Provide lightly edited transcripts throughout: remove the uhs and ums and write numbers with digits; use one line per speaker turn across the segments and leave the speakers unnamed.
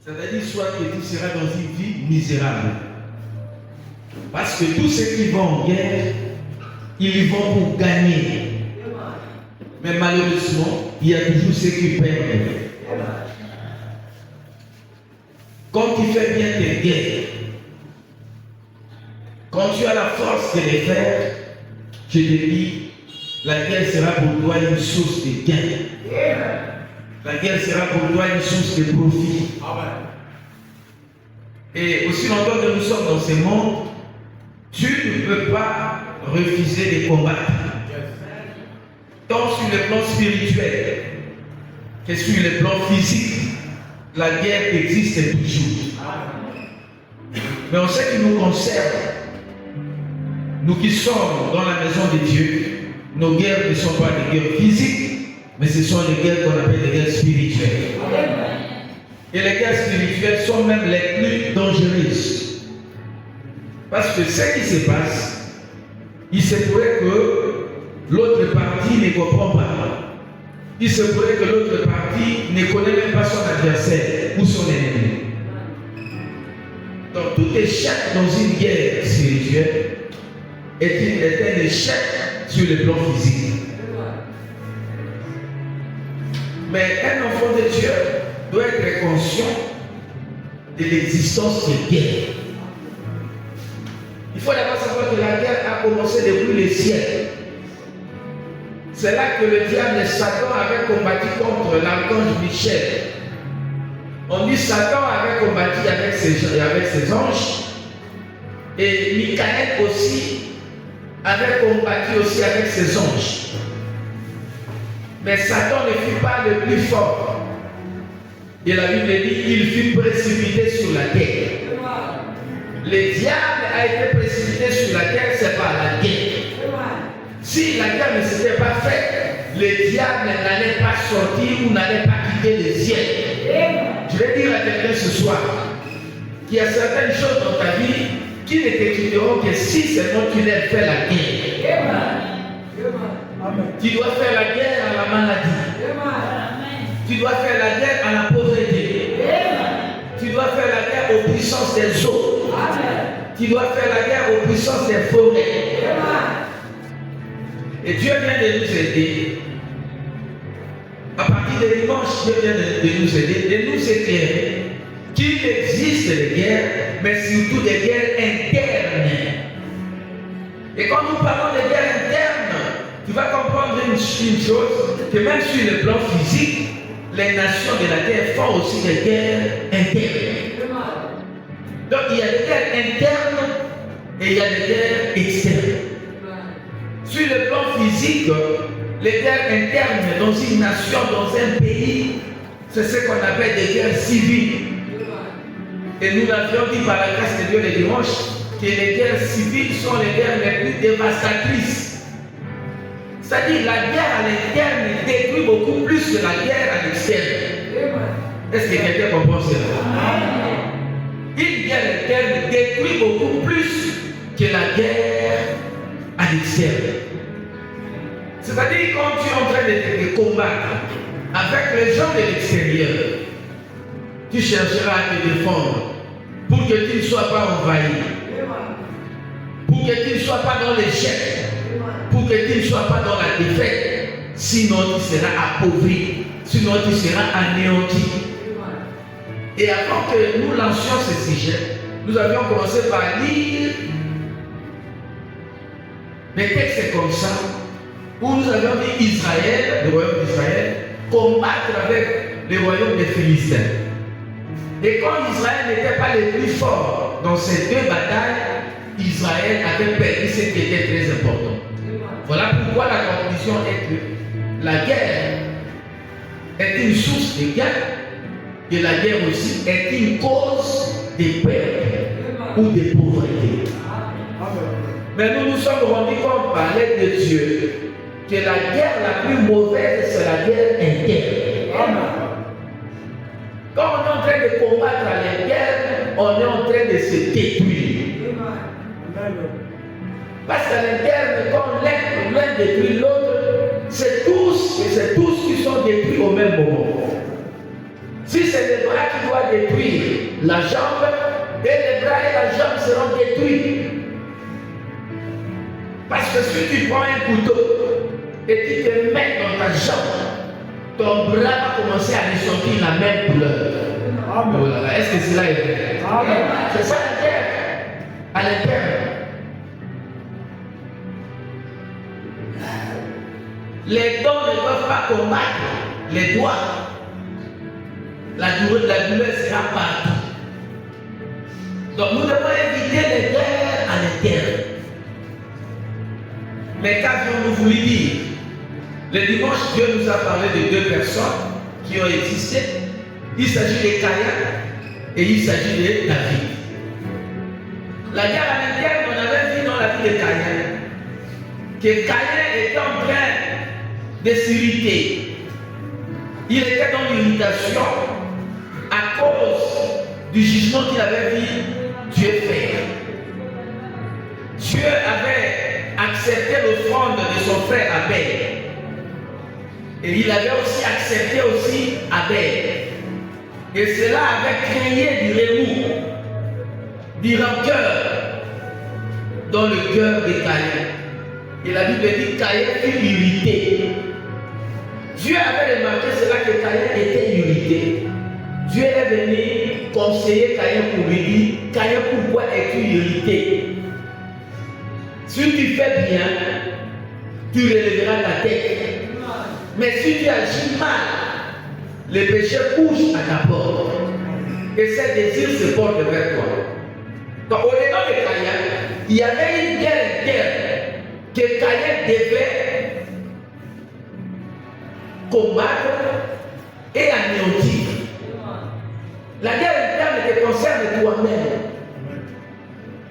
C'est-à-dire soit que tu seras dans une vie misérable. Parce que tous ceux qui vont en guerre, ils y vont pour gagner. Mais malheureusement, il y a toujours ceux qui perdent. Quand tu fais bien tes guerres, quand tu as la force de les faire, je te dis, la guerre sera pour toi une source de gain. La guerre sera pour toi une source de profit. Et aussi longtemps que nous sommes dans ce monde, tu ne peux pas refuser de combattre. Tant sur le plan spirituel que sur le plan physique, la guerre existe toujours. Mais en ce qui nous concerne, nous qui sommes dans la maison de Dieu, nos guerres ne sont pas des guerres physiques, mais ce sont des guerres qu'on appelle des guerres spirituelles. Et les guerres spirituelles sont même les plus dangereuses. Parce que ce qui se passe, il se pourrait que l'autre partie ne comprend pas. Il se pourrait que l'autre partie ne connaît même pas son adversaire ou son ennemi. Donc tout échec dans une guerre spirituelle est un échec sur le plan physique. Mais un enfant de Dieu doit être conscient de l'existence des guerres. Il faut d'abord savoir que la guerre a commencé depuis les siècles. C'est là que le diable Satan avait combattu contre l'archange Michel. On dit Satan avait combattu avec ses anges. Et Michael aussi avait combattu aussi avec ses anges. Mais Satan ne fut pas le plus fort. Et la Bible dit qu'il fut précipité sur la terre. Le diable a été précipité sur la terre, c'est par la guerre. Si la guerre ne s'était pas faite, le diable n'allait pas sortir ou n'allait pas quitter les cieux. Je vais dire à quelqu'un ce soir qu'il y a certaines choses dans ta vie qui ne te quitteront que si seulement tu n'as fait la guerre. Tu dois faire la guerre à la maladie. Tu dois faire la guerre à la pauvreté. Tu dois faire la guerre aux puissances des eaux. Tu dois faire la guerre aux puissances des forêts. Et Dieu vient de nous aider. À partir de dimanche, Dieu vient de nous aider, de nous éclairer qu'il existe des guerres, mais surtout des guerres internes. Et quand nous parlons de guerres internes, tu vas comprendre une chose, que même sur le plan physique, les nations de la terre font aussi des guerres internes. Donc il y a des guerres internes et il y a des guerres externes. Sur le plan physique, les guerres internes dans une nation, dans un pays, c'est ce qu'on appelle des guerres civiles. Et nous l'avions dit par la grâce de Dieu le dimanche, que les guerres civiles sont les guerres les plus dévastatrices. C'est-à-dire la guerre à l'interne détruit beaucoup plus que la guerre à l'externe. Est-ce que quelqu'un comprend cela? Une guerre interne détruit beaucoup plus que la guerre à l'externe. C'est-à-dire quand tu es en train de combattre avec les gens de l'extérieur, tu chercheras à te défendre pour que tu ne sois pas envahi, pour que tu ne sois pas dans l'échec, pour que tu ne sois pas dans la défaite. Sinon tu seras appauvri, sinon tu seras anéanti. Et avant que nous lancions ce sujet, nous avions commencé par lire des textes comme ça, où nous avions dit Israël, le royaume d'Israël, combattre avec le royaume des Philistins. Et quand Israël n'était pas le plus fort dans ces deux batailles, Israël avait perdu ce qui était très important. Voilà pourquoi la conclusion est que la guerre est une source de gain et la guerre aussi est une cause de perte ou de pauvreté. Mais nous nous sommes rendus compte par l'aide de Dieu que la guerre la plus mauvaise, c'est la guerre interne. Quand on est en train de combattre la guerre, on est en train de se détruire. Parce qu'à l'interne, quand l'un détruit l'autre, c'est tous qui sont détruits au même moment. Si c'est le bras qui doit détruire, la jambe, et les bras et la jambe seront détruits. Parce que si tu prends un couteau et tu te mets dans ta jambe, ton bras va commencer à ressentir la même douleur. Oh là là, est-ce que cela est vrai? C'est ça la guerre à l'intérieur. Les dents ne peuvent pas combattre les doigts. La douleur sera partout. Donc nous devons éviter les guerres à l'intérieur. Mais qu'avions-nous voulu dire? Le dimanche, Dieu nous a parlé de deux personnes qui ont existé. Il s'agit de Caïn et il s'agit de David. La guerre à l'intérieur, on avait vu dans la vie de Caïn que Caïn était en train de s'irriter. Il était dans l'irritation à cause du jugement qu'il avait vu Dieu faire. Dieu avait accepté l'offrande de son frère Abel. Et il avait aussi accepté aussi Abel. Et cela avait créé du remous, du rancœur dans le cœur de Caïn. Et la Bible dit que Caïn fut irrité. Dieu avait remarqué cela que Caïn était irrité. Dieu est venu conseiller Caïn pour lui dire, Caïn, pourquoi es-tu irrité? Si tu fais bien, tu relèveras ta tête. Mais si tu agis mal, le péché couche à ta porte. Et ses désirs se portent vers toi. Donc au-dedans de Caïn, il y avait une guerre interne que Caïn devait combattre et anéantir. La guerre interne te concerne toi-même.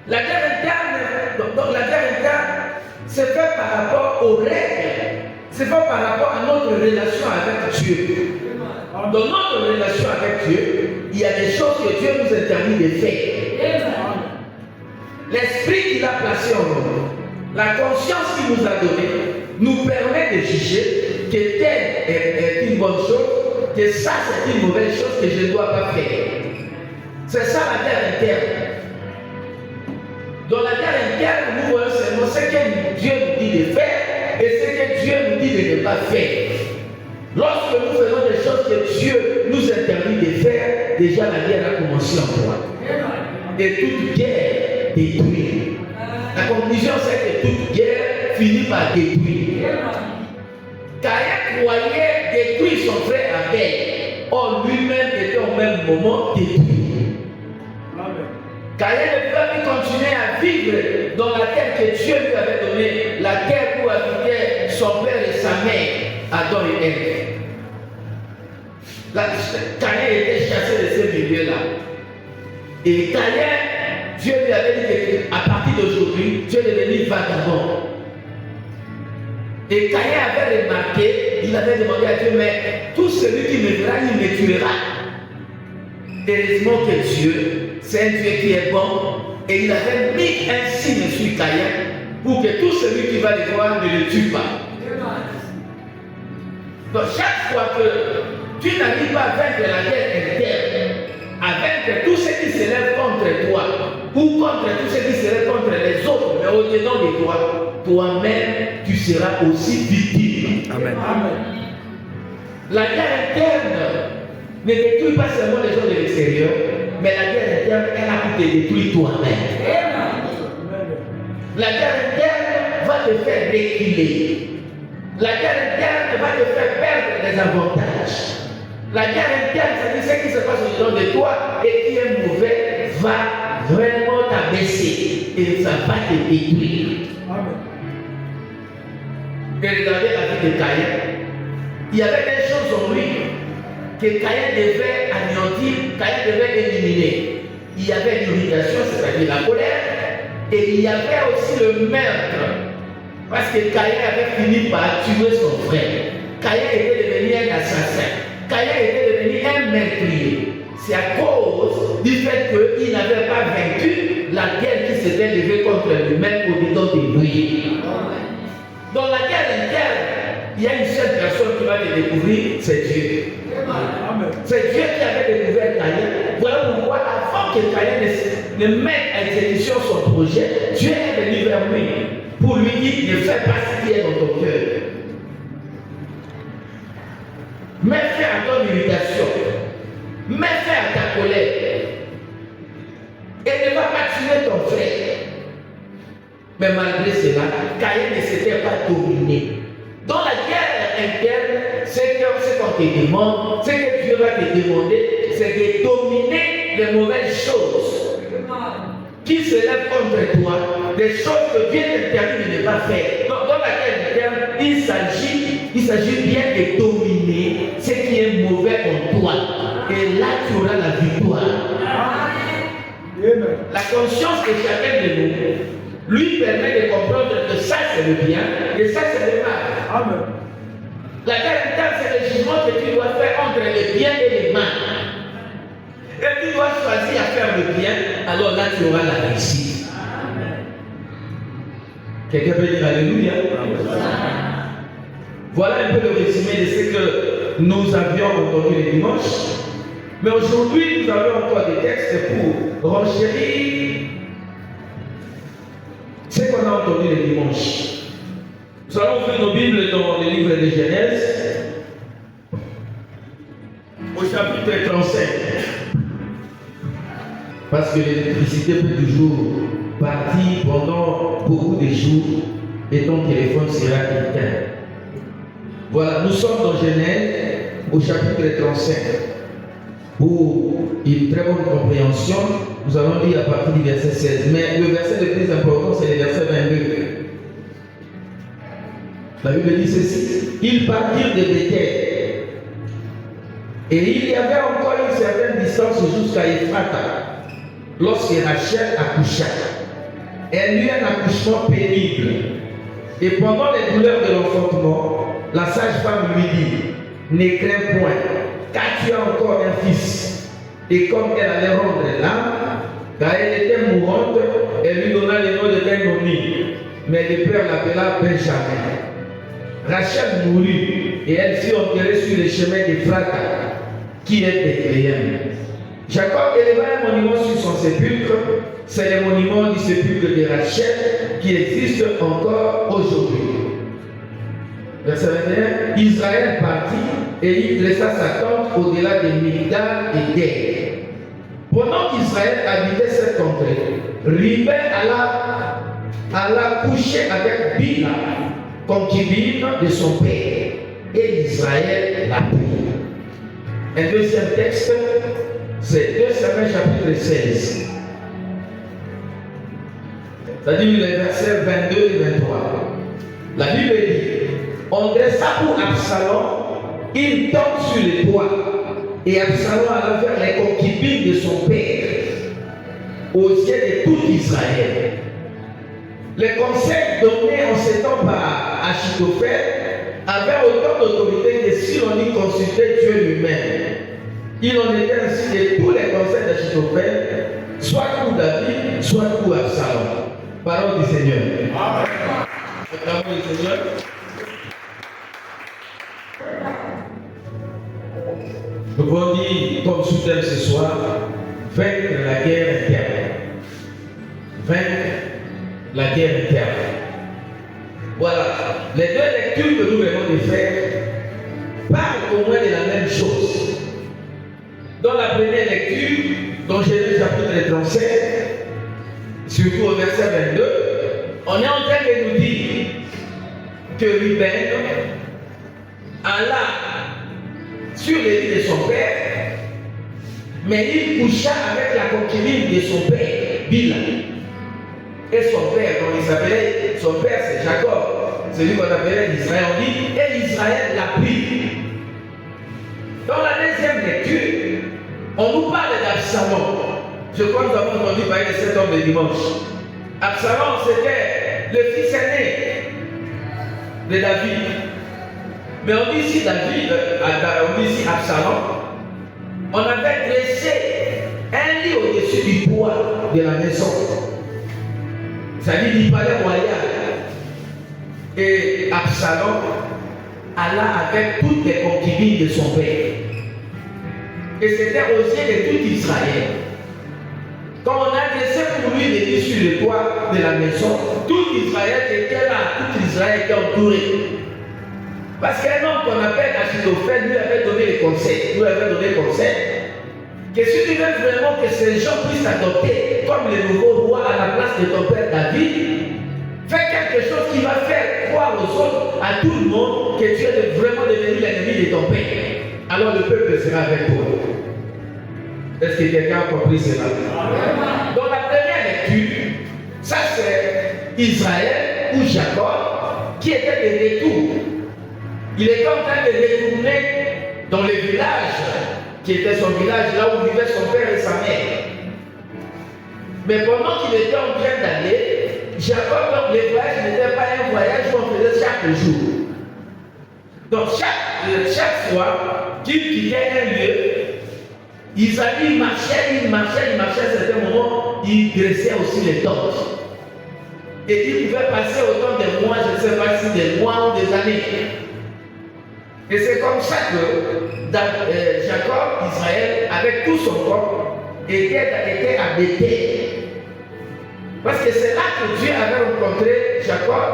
La guerre interne, donc la guerre interne se fait par rapport aux règles, se fait par rapport à notre relation avec Dieu. Dans notre relation avec Dieu, il y a des choses que Dieu nous interdit de faire. L'esprit qu'il a placé en nous, la conscience qu'il nous a donnée, nous permet de juger que telle est une bonne chose, que ça c'est une mauvaise chose que je ne dois pas faire. C'est ça la guerre interne. Dans la guerre interne, nous voyons seulement ce que Dieu nous dit de faire et ce que Dieu nous dit de ne pas faire. Lorsque nous faisons des choses que Dieu nous interdit de faire, déjà la guerre a commencé en toi. Et toute guerre détruit. La conclusion c'est que toute guerre finit par détruire. Caïn croyait détruire son frère Abel. Or lui-même était au même moment détruit. Caïn ne pouvait plus continuer à vivre dans la terre que Dieu lui avait donnée, la terre où habitaient son père et sa mère, Adam et Ève. Caïn était chassé de ce milieu-là. Et Caïn, Dieu lui avait dit qu'à partir d'aujourd'hui, Dieu est devenu vagabond. Et Caïn avait remarqué, il avait demandé à Dieu, mais tout celui qui me verra, il me tuera. Heureusement que Dieu, c'est un Dieu qui est bon, et il avait mis un signe sur Caïn pour que tout celui qui va le voir ne le tue pas. Donc chaque fois que tu n'arrives pas à vaincre la guerre interne, à vaincre tout ce qui se lève contre toi, ou contre tout ce qui se lève contre les autres, mais au-dedans de toi, toi-même, tu seras aussi victime.
Amen.
Amen. La guerre interne ne détruit pas seulement les gens de l'extérieur, mais la guerre interne, elle a pu te détruire toi-même. La guerre interne va te faire reculer. La guerre interne va te faire perdre des avantages. La guerre interne, c'est ce qui se passe au-dedans de toi et qui est mauvais, va vraiment t'abaisser et ça va te détruire. Et regardez la vie de Caïn. Il y avait des choses en lui que Caïn devait anéantir, Caïn devait éliminer. Il y avait l'irritation, c'est-à-dire la colère, et il y avait aussi le meurtre. Parce que Caïn avait fini par tuer son frère. Caïn était devenu un assassin. Caïn était devenu un meurtrier. C'est à cause du fait qu'il n'avait pas vaincu la guerre qui s'était levée contre lui-même au-dedans de lui. Dans la guerre interne, il y a une seule personne qui va te découvrir, c'est Dieu. C'est Dieu qui avait découvert Caïn. Voilà pourquoi que Caïn ne mette à exécution son projet, Dieu est venu vers lui pour lui dire ne fais pas ce qui est dans ton cœur. Mets fin à ton irritation. Mets fin à ta colère. Et ne va pas tuer ton frère. Mais malgré cela, Caïn ne s'était pas dominé. Dans la guerre interne, ce qu'on te demande, ce que Dieu va te demander, c'est de dominer les mauvaises choses qui se lèvent contre toi, des choses que Dieu t'interdit de ne pas faire. Dans la guerre interne, il s'agit bien de dominer ce qui est mauvais en toi. Et là, tu auras la victoire. La conscience de chacun de nous lui permet de comprendre que ça c'est le bien et ça c'est le mal. Amen. La guerre interne, c'est le jugement que tu dois faire entre le bien et le mal. Et tu dois choisir à faire le bien, alors là tu auras la réussite. Quelqu'un peut dire Alléluia. Voilà un peu le résumé de ce que nous avions entendu le dimanche. Mais aujourd'hui, nous avons encore des textes pour renchérir ce qu'on a entendu le dimanche. Nous allons ouvrir nos Bibles dans le livre de Genèse, au chapitre 35. Parce que l'électricité peut toujours partir pendant beaucoup de jours et ton téléphone sera éteint. Voilà, nous sommes dans Genèse, au chapitre 35. Pour une très bonne compréhension, nous allons lire à partir du verset 16. Mais le verset le plus important, c'est le verset 22. La Bible dit ceci. Ils partirent de Bethel. Et il y avait encore une certaine distance jusqu'à Ephrata, lorsque Rachel accoucha. Elle eut un accouchement pénible. Et pendant les douleurs de l'enfantement, la sage-femme lui dit, ne crains point, car tu as encore un fils. Et comme elle allait rendre l'âme, car elle était mourante, elle lui donna le nom de Ben-Oni. Mais le père l'appela Benjamin. Rachel mourut, et elle fut enterrée sur le chemin d'Ephrata, qui est Bethléem. Jacob éleva un monument sur son sépulcre. C'est le monument du sépulcre de Rachel qui existe encore aujourd'hui. Verset 21. Israël partit et il laissa sa tente au-delà de Migdal et d'Er. Pendant qu'Israël habitait cette contrée, Ribé alla coucher avec Bila, concubine de son père, et Israël l'a pris. Un deuxième texte, c'est 2 Samuel chapitre 16. C'est-à-dire les versets 22 et 23. La Bible dit, on dressa pour Absalom une tente sur le toit, et Absalom alla vers les concubines de son père, aux yeux de tout Israël. Les conseils donnés en ce temps par Achitophel avaient autant d'autorité que si on y consultait Dieu lui-même. Il en était ainsi de tous les conseils d'Achitophel, soit pour David, soit pour Absalom. Parole du Seigneur. Amen. Acclamons le Seigneur. Nous pouvons dire, comme sous-thème ce soir, vaincre la guerre interne. Vaincre la guerre interne. Voilà. Les deux lectures que nous venons de faire parlent au moins de la même chose. Dans la première lecture, dans Genèse chapitre 37, surtout au verset 22, on est en train de nous dire que Ruben alla sur les lits de son père, mais il coucha avec la concubine de son père, Bila. Et son père, dont il s'appelait, son père c'est Jacob, celui qu'on appelait Israël, on dit, et Israël l'a pris. Dans la deuxième lecture, on nous parle d'Absalom. Je crois que nous avons entendu parler de cet homme de dimanche. Absalom, c'était le fils aîné de David. Mais on dit ici David, on dit ici Absalom, on avait dressé un lit au-dessus du toit de la maison. C'est-à-dire du palais royal. Et Absalom alla avec toutes les concubines de son père. Et c'était aux yeux de tout Israël. monter sur le toit de la maison. Tout Israël était là, tout Israël était entouré. Parce qu'un homme qu'on appelle Achitophel lui avait donné les conseils, que si tu veux vraiment que ces gens puissent t'adopter comme le nouveau roi à la place de ton père David, fais quelque chose qui va faire croire aux autres, à tout le monde, que tu es vraiment devenu l'ennemi de ton père. Alors le peuple sera avec toi. Est-ce que quelqu'un a compris cela? Dans la première lecture, ça c'est Israël ou Jacob qui était de retour. Il était en train de retourner dans le village qui était son village, là où vivaient son père et sa mère. Mais pendant qu'il était en train d'aller, Jacob, donc le voyage n'était pas un voyage qu'on faisait chaque jour. Donc chaque fois qu'il quittait un lieu, il marchait, à un certain moment, il dressait aussi les tentes. Et il pouvait passer autant de mois, je ne sais pas si des mois ou des années. Et c'est comme ça que Jacob, Israël, avec tout son corps, était à Bethel. Parce que c'est là que Dieu avait rencontré Jacob,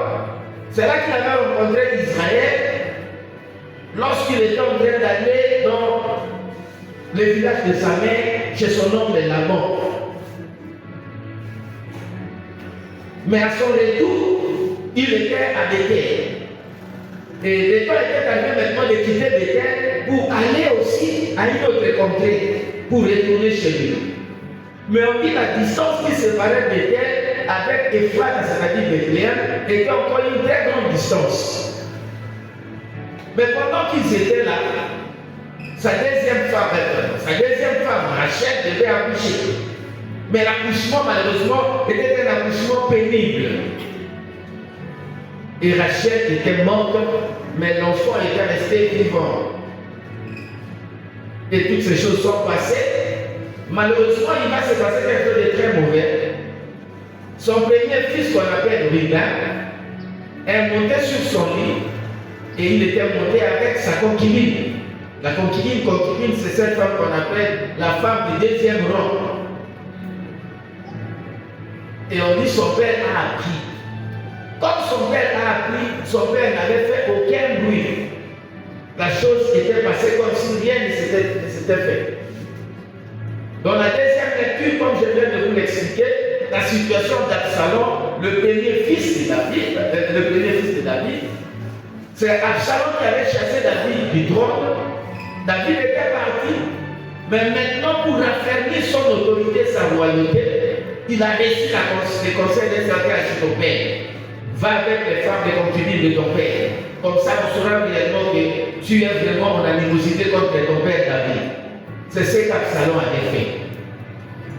c'est là qu'il avait rencontré Israël, lorsqu'il était en train d'aller dans le village de sa mère, chez son oncle Laban. Mais à son retour, il était à Bethel. Et le temps était arrivé maintenant de quitter Bethel pour aller aussi à une autre contrée, pour retourner chez lui. Mais on dit la distance qui séparait Bethel avec Ephrata, c'est-à-dire Bethléem, était encore une très grande distance. Mais pendant qu'ils étaient là, sa deuxième femme, Rachel, devait accoucher. Mais l'accouchement, malheureusement, était un accouchement pénible. Et Rachel était morte, mais l'enfant était resté vivant. Et toutes ces choses sont passées. Malheureusement, il va se passer quelque chose de très mauvais. Son premier fils, qu'on appelle Rubin, est monté sur son lit et il était monté avec sa concubine. La concubine, c'est cette femme qu'on appelle la femme du deuxième rang. Et on dit son père a appris. Comme son père a appris, son père n'avait fait aucun bruit. La chose était passée comme si rien ne s'était fait. Dans la deuxième lecture, comme je viens de vous l'expliquer, la situation d'Absalom, le premier fils de David, c'est Absalom qui avait chassé David du trône. David était parti, mais maintenant pour raffermir son autorité, sa royauté, il a reçu le conseil d'un certain Achitophel. Va avec les femmes de concubines de ton père. Comme ça, on saura réellement que tu es vraiment en animosité contre ton père David. C'est ce qu'Absalom avait fait.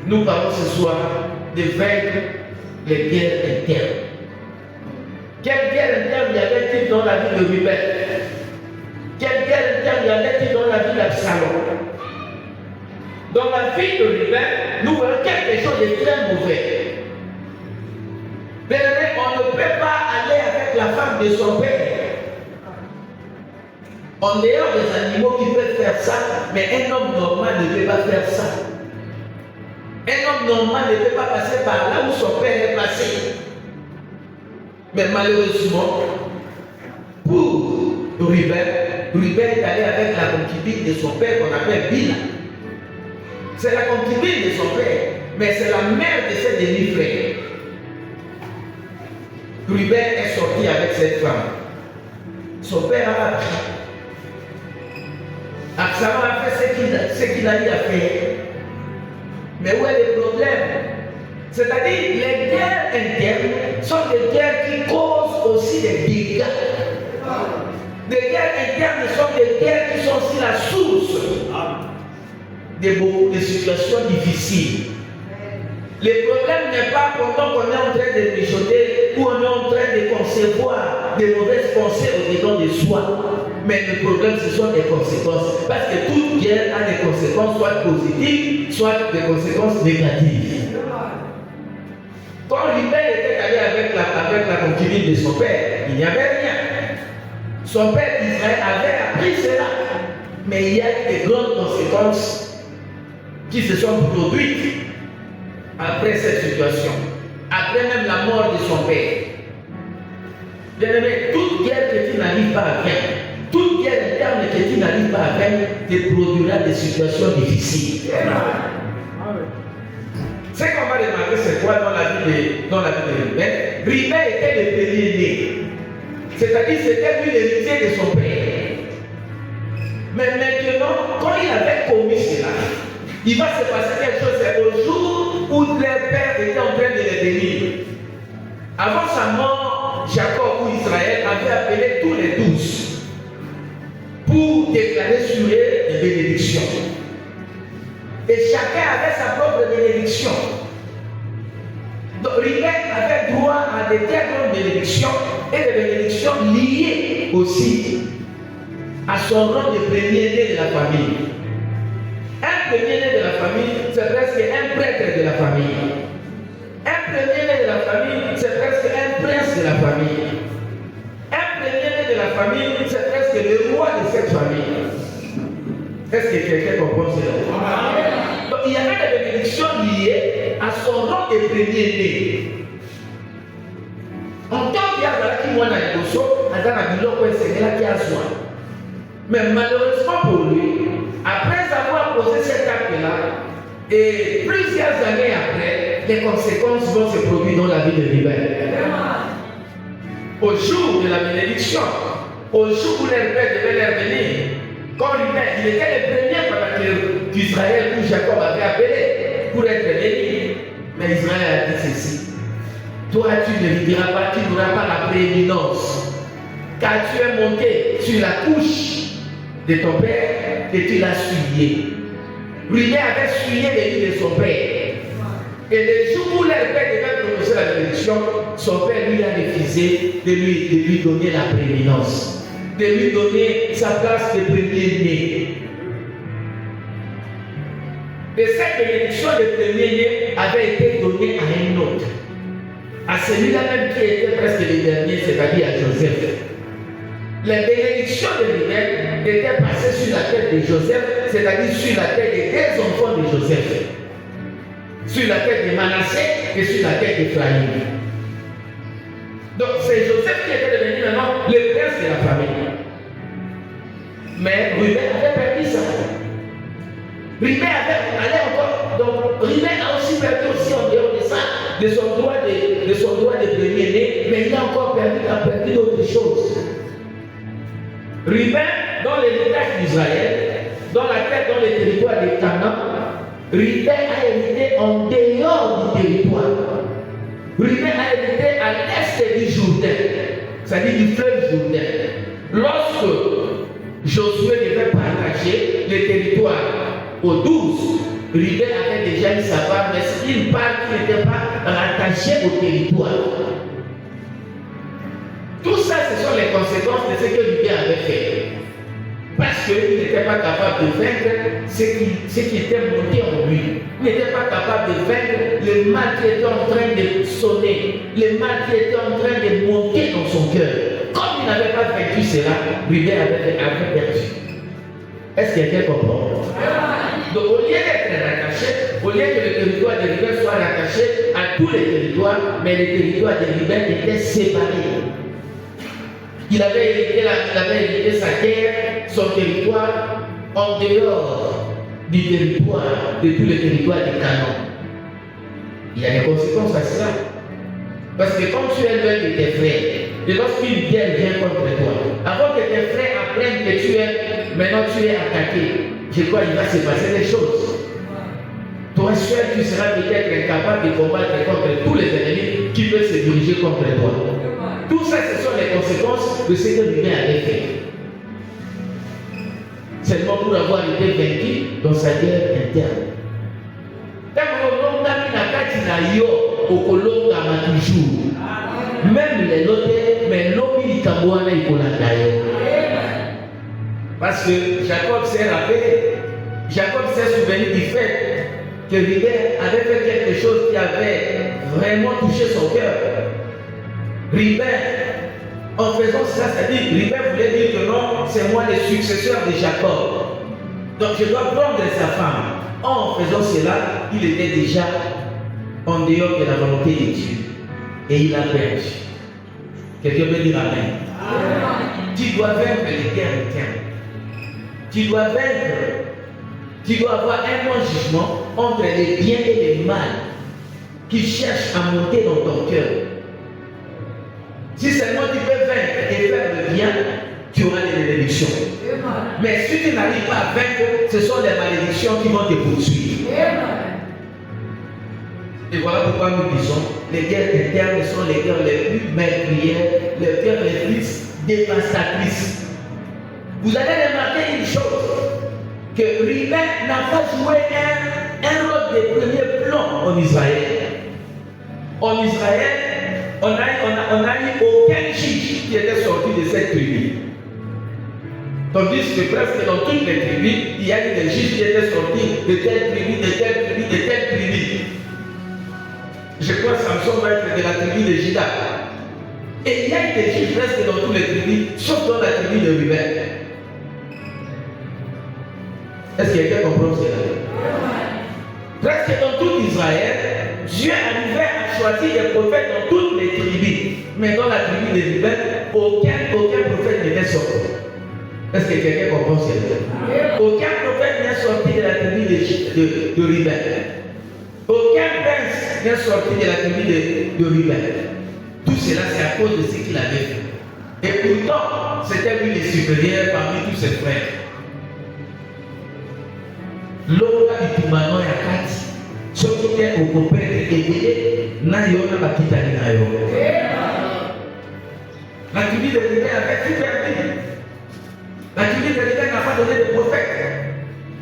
Nous parlons ce soir de vaincre les guerres internes. Quelle guerre interne y avait-il dans la vie de Rubin? Quelle guerre interne y avait-il dans la vie d'Absalom? Dans la vie de Rubin, nous voyons quelque chose de très mauvais. On ne peut pas aller avec la femme de son père. En dehors des animaux qui peuvent faire ça, mais un homme normal ne peut pas faire ça. Un homme normal ne peut pas passer par là où son père est passé. Mais malheureusement, pour Rubin est allé avec la concubine de son père qu'on appelle Bila. C'est la concubine de son père, mais c'est la mère de ses demi-frères. Rubin est sorti avec cette femme. Son père a appris. Absalom a fait ce qu'il a eu à faire. Mais où est le problème? C'est-à-dire, les guerres internes sont des guerres qui causent aussi des dégâts. Les guerres internes sont des guerres qui sont aussi la source de beaucoup de situations difficiles. Le problème n'est pas pendant qu'on est en train de mijoter ou on est en train de concevoir des mauvaises pensées au-dedans de soi. Mais le problème, ce sont des conséquences. Parce que toute guerre a des conséquences, soit positives, soit des conséquences négatives. Quand Rubin était allé avec la concubine de son père, il n'y avait rien. Son père Israël avait appris cela. Mais il y a eu de grandes conséquences qui se sont produites après cette situation. après même la mort de son père. Bien-aimé, toute guerre que tu n'arrives pas à vaincre, toute guerre interne que tu n'arrives pas à vaincre, te produira des situations difficiles. Ce qu'on va remarquer, c'est quoi dans la vie de Ruben? Ruben était le premier-né. C'est-à-dire, c'était lui l'héritier de son père. Mais maintenant, quand il avait commis cela, il va se passer quelque chose. C'est au jour où leur père était en train de les bénir. Avant sa mort, Jacob ou Israël avait appelé tous les 12 pour déclarer sur eux des bénédictions. Et chacun avait sa propre bénédiction. Donc Ruben avait droit à des très grandes bénédictions et des bénédictions liées aussi à son rang de premier-né de la famille. Un premier-né de la famille, c'est presque un prêtre de la famille. Un premier-né de la famille, c'est presque un prince de la famille. Un premier-né de la famille, c'est presque le roi de cette famille. Est-ce que quelqu'un comprend cela? Donc il y avait des bénédictions liées à son rang de premier-né. En tant qu'il y a qui moi dans le bosso, dans la biloko c'est là qui a soin. Mais malheureusement pour lui, après avoir posé cet acte-là, et plusieurs années après, les conséquences vont se produire dans la vie de Ruben. Au jour de la bénédiction, au jour où leur père devait leur venir, quand Ruben, il était le premier pendant qu'Israël ou Jacob avait appelé pour être béni. Mais Israël a dit ceci: toi tu ne diras pas, tu n'auras pas la prééminence, car tu es monté sur la couche de ton père et tu l'as souillé. Ruben avait souillé les vies de son père. Et le jour où leur père devait prononcer la bénédiction, son père lui a refusé de lui donner la prééminence, de lui donner sa place de premier-né. Et cette bénédiction de premier-né avait été donnée à un autre, à celui-là même qui était presque le dernier, c'est-à-dire à Joseph. Les bénédictions de Ruben étaient passées sur la tête de Joseph, c'est-à-dire sur la tête des deux enfants de Joseph, sur la tête de Manassé et sur la tête d'Éphraïm. Donc c'est Joseph qui était devenu maintenant le prince de la famille. Mais Ruben avait perdu ça. Ruben avait encore. Donc Ruben a aussi perdu aussi en dehors de ça, de son droit de premier-né, mais il a encore perdu d'autres choses. Ruben, dans l'héritage d'Israël, dans les territoires de Canaan, Ruben a hérité en dehors du territoire. Ruben a hérité à l'est du Jourdain, c'est-à-dire du fleuve Jourdain. Lorsque Josué devait partager le territoire aux 12, Ruben avait déjà eu sa part, mais c'est une part qui n'était pas rattachée au territoire. Tout ça, ce sont les conséquences de ce que Ruben avait fait. Parce qu'il n'était pas capable de vaincre ce qui était monté en lui. Il n'était pas capable de vaincre le mal qui était en train de sonner, le mal qui était en train de monter dans son cœur. Comme il n'avait pas vaincu cela, Ruben avait perdu. Est-ce que quelqu'un comprend? Donc au lieu d'être rattaché, au lieu que le territoire de Ruben soit rattaché à tous les territoires, mais le territoire de Ruben était séparé. Il avait hérité sa terre, son territoire, en dehors du territoire, de tous les territoires de Canaan. Il y a des conséquences à cela. Parce que quand tu es loin de tes frères, et lorsqu'une guerre vient contre toi, avant que tes frères apprennent que maintenant tu es attaqué, je crois qu'il va se passer des choses. Toi seul, tu seras peut-être incapable de combattre contre tous les ennemis qui peuvent se diriger contre toi. Tout ça, ce sont les conséquences de ce que Ruben avait fait. Seulement pour avoir été vaincu dans sa guerre interne. Même les lotés, mais l'homme Kamouana il parce que Jacob s'est rappelé, Jacob s'est souvenu du fait que Ruben avait fait quelque chose qui avait vraiment touché son cœur. Ruben, en faisant cela, c'est-à-dire, Ruben voulait dire que non, c'est moi le successeur de Jacob. Donc je dois prendre sa femme. En faisant cela, il était déjà en dehors de la volonté de Dieu. Et il a perdu. Quelqu'un peut dire Amen. Tu dois vaincre les guerres internes. Tu dois vaincre. Tu dois avoir un bon jugement entre les biens et les mal qui cherchent à monter dans ton cœur. Si seulement tu peux vaincre et faire le bien, tu auras des bénédictions. Mais si tu n'arrives pas à vaincre, ce sont les malédictions qui vont te poursuivre. Et voilà pourquoi nous disons, les guerres internes sont les guerres les plus meurtrières, les guerres les plus dévastatrices. Vous allez remarquer une chose, que Ruben n'a pas joué un rôle de premier plan en Israël. En Israël, on n'a eu aucun juge qui était sorti de cette tribu. Tandis que presque dans toutes les tribus, il y a eu des juges qui étaient sortis de telle tribu, de telle tribu, de telle tribu. Je crois que Samson va être de la tribu de Juda. Et il y a eu des juges presque dans toutes les tribus, sauf dans la tribu de Ruben. Est-ce que quelqu'un comprend cela? Presque dans tout Israël, Dieu arrivait à choisir des prophètes dans toutes les tribus. Mais dans la tribu de Ruben, aucun prophète n'était sorti. Est-ce que quelqu'un comprend cela? Aucun prophète n'est sorti de la tribu de Ruben. Aucun prince n'est sorti de la tribu de Ruben. Tout cela, c'est à cause de ce qu'il avait fait. Et pourtant, c'était lui le supérieur parmi tous ses frères. Loka itumano ya kati soki te okopere ebele na yo na bakitani na yo. La tribu de Ruben avait tout perdu. La tribu de Ruben n'a pas donné de prophète.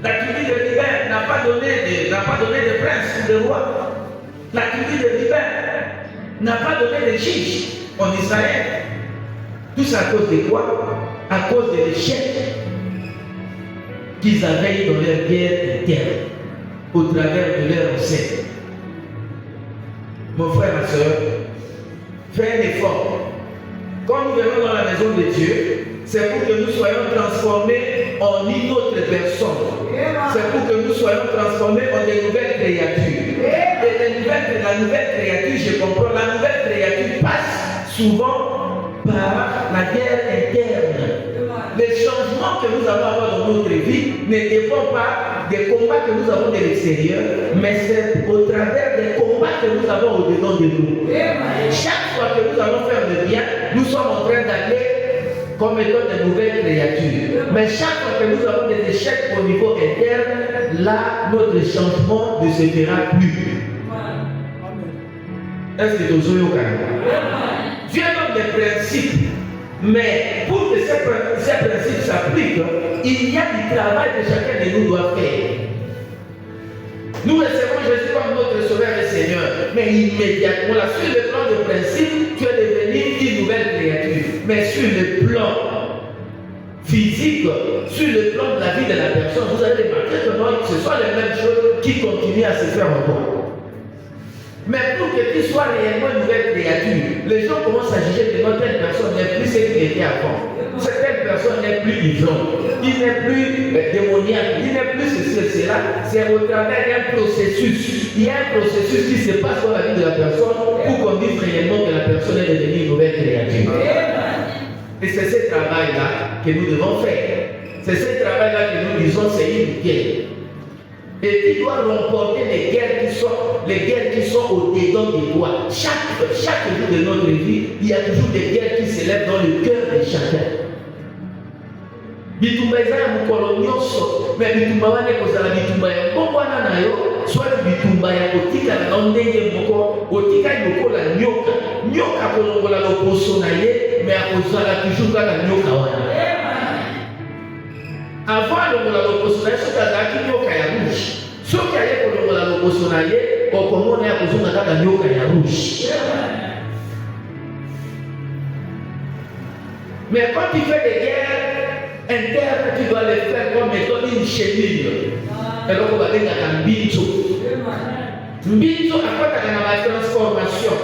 La tribu de Ruben n'a pas donné de prince ou de roi. La tribu de Ruben n'a pas donné de juge en Israël. Tout ça à cause de quoi? À cause de l'échec qu'ils avaient dans leur guerre interne, au travers de leur ancêtre. Mon frère, ma soeur, fais un effort. Quand nous venons dans la maison de Dieu, c'est pour que nous soyons transformés en une autre personne. C'est pour que nous soyons transformés en des nouvelles créatures. Et la nouvelle créature, je comprends, la nouvelle créature passe souvent par la guerre interne. Les changements que nous allons avoir dans notre vie ne dépendent pas des combats que nous avons de l'extérieur, mais c'est au travers des combats que nous avons au-dedans de nous. Chaque fois que nous allons faire le bien, nous sommes en train d'aller comme étant de nouvelles créatures. Mais chaque fois que nous avons des échecs au niveau interne, là, notre changement ne se fera plus. Est-ce que nous sommes au Canada? Dieu donne des principes. Mais pour que ces principes s'appliquent, il y a du travail que chacun de nous doit faire. Nous recevons Jésus comme notre Sauveur et Seigneur, mais immédiatement, là, sur le plan de principe, tu es devenu une nouvelle créature. Mais sur le plan physique, sur le plan de la vie de la personne, vous allez remarquer que ce sont les mêmes choses qui continuent à se faire encore. Mais pour que tu sois réellement une nouvelle créature, les gens commencent à juger que non, telle personne n'est plus ce qu'il était avant. Cette personne n'est plus vivante, il n'est plus démoniaque, il n'est plus ceci et cela. C'est au travers d'un processus. Il y a un processus qui se passe dans la vie de la personne pour qu'on dise réellement que la personne est devenue une nouvelle créature. Et c'est ce travail-là que nous devons faire. C'est ce travail-là que nous disons c'est une guerre. Et tu dois remporter les guerres qui sont au-dedans de toi. Chaque jour de notre vie, il y a toujours des guerres qui s'élèvent dans le cœur de chacun. Bitumba ezala mukolo nyonso, mais bitumba wana kozala bitumba ya mbongwana na yo, soit bitumba ya kotika na ndenge moko, otika lokola nyoka. Nyoka kolongola loposo na ye, mais akozala toujours kaka nyoka wana. Avant longola loposo na ye, soki azalaki nyoka ya rouge. Soki aye kolongola loposo na ye, okomona ya kozonga kaka nyoka ya rouge. Mais quand tu fais des guerres internes, tu dois les faire comme étant une chenille. Et donc on va dire qu'un mbinzo. Mbinzo akwataka na la transformation.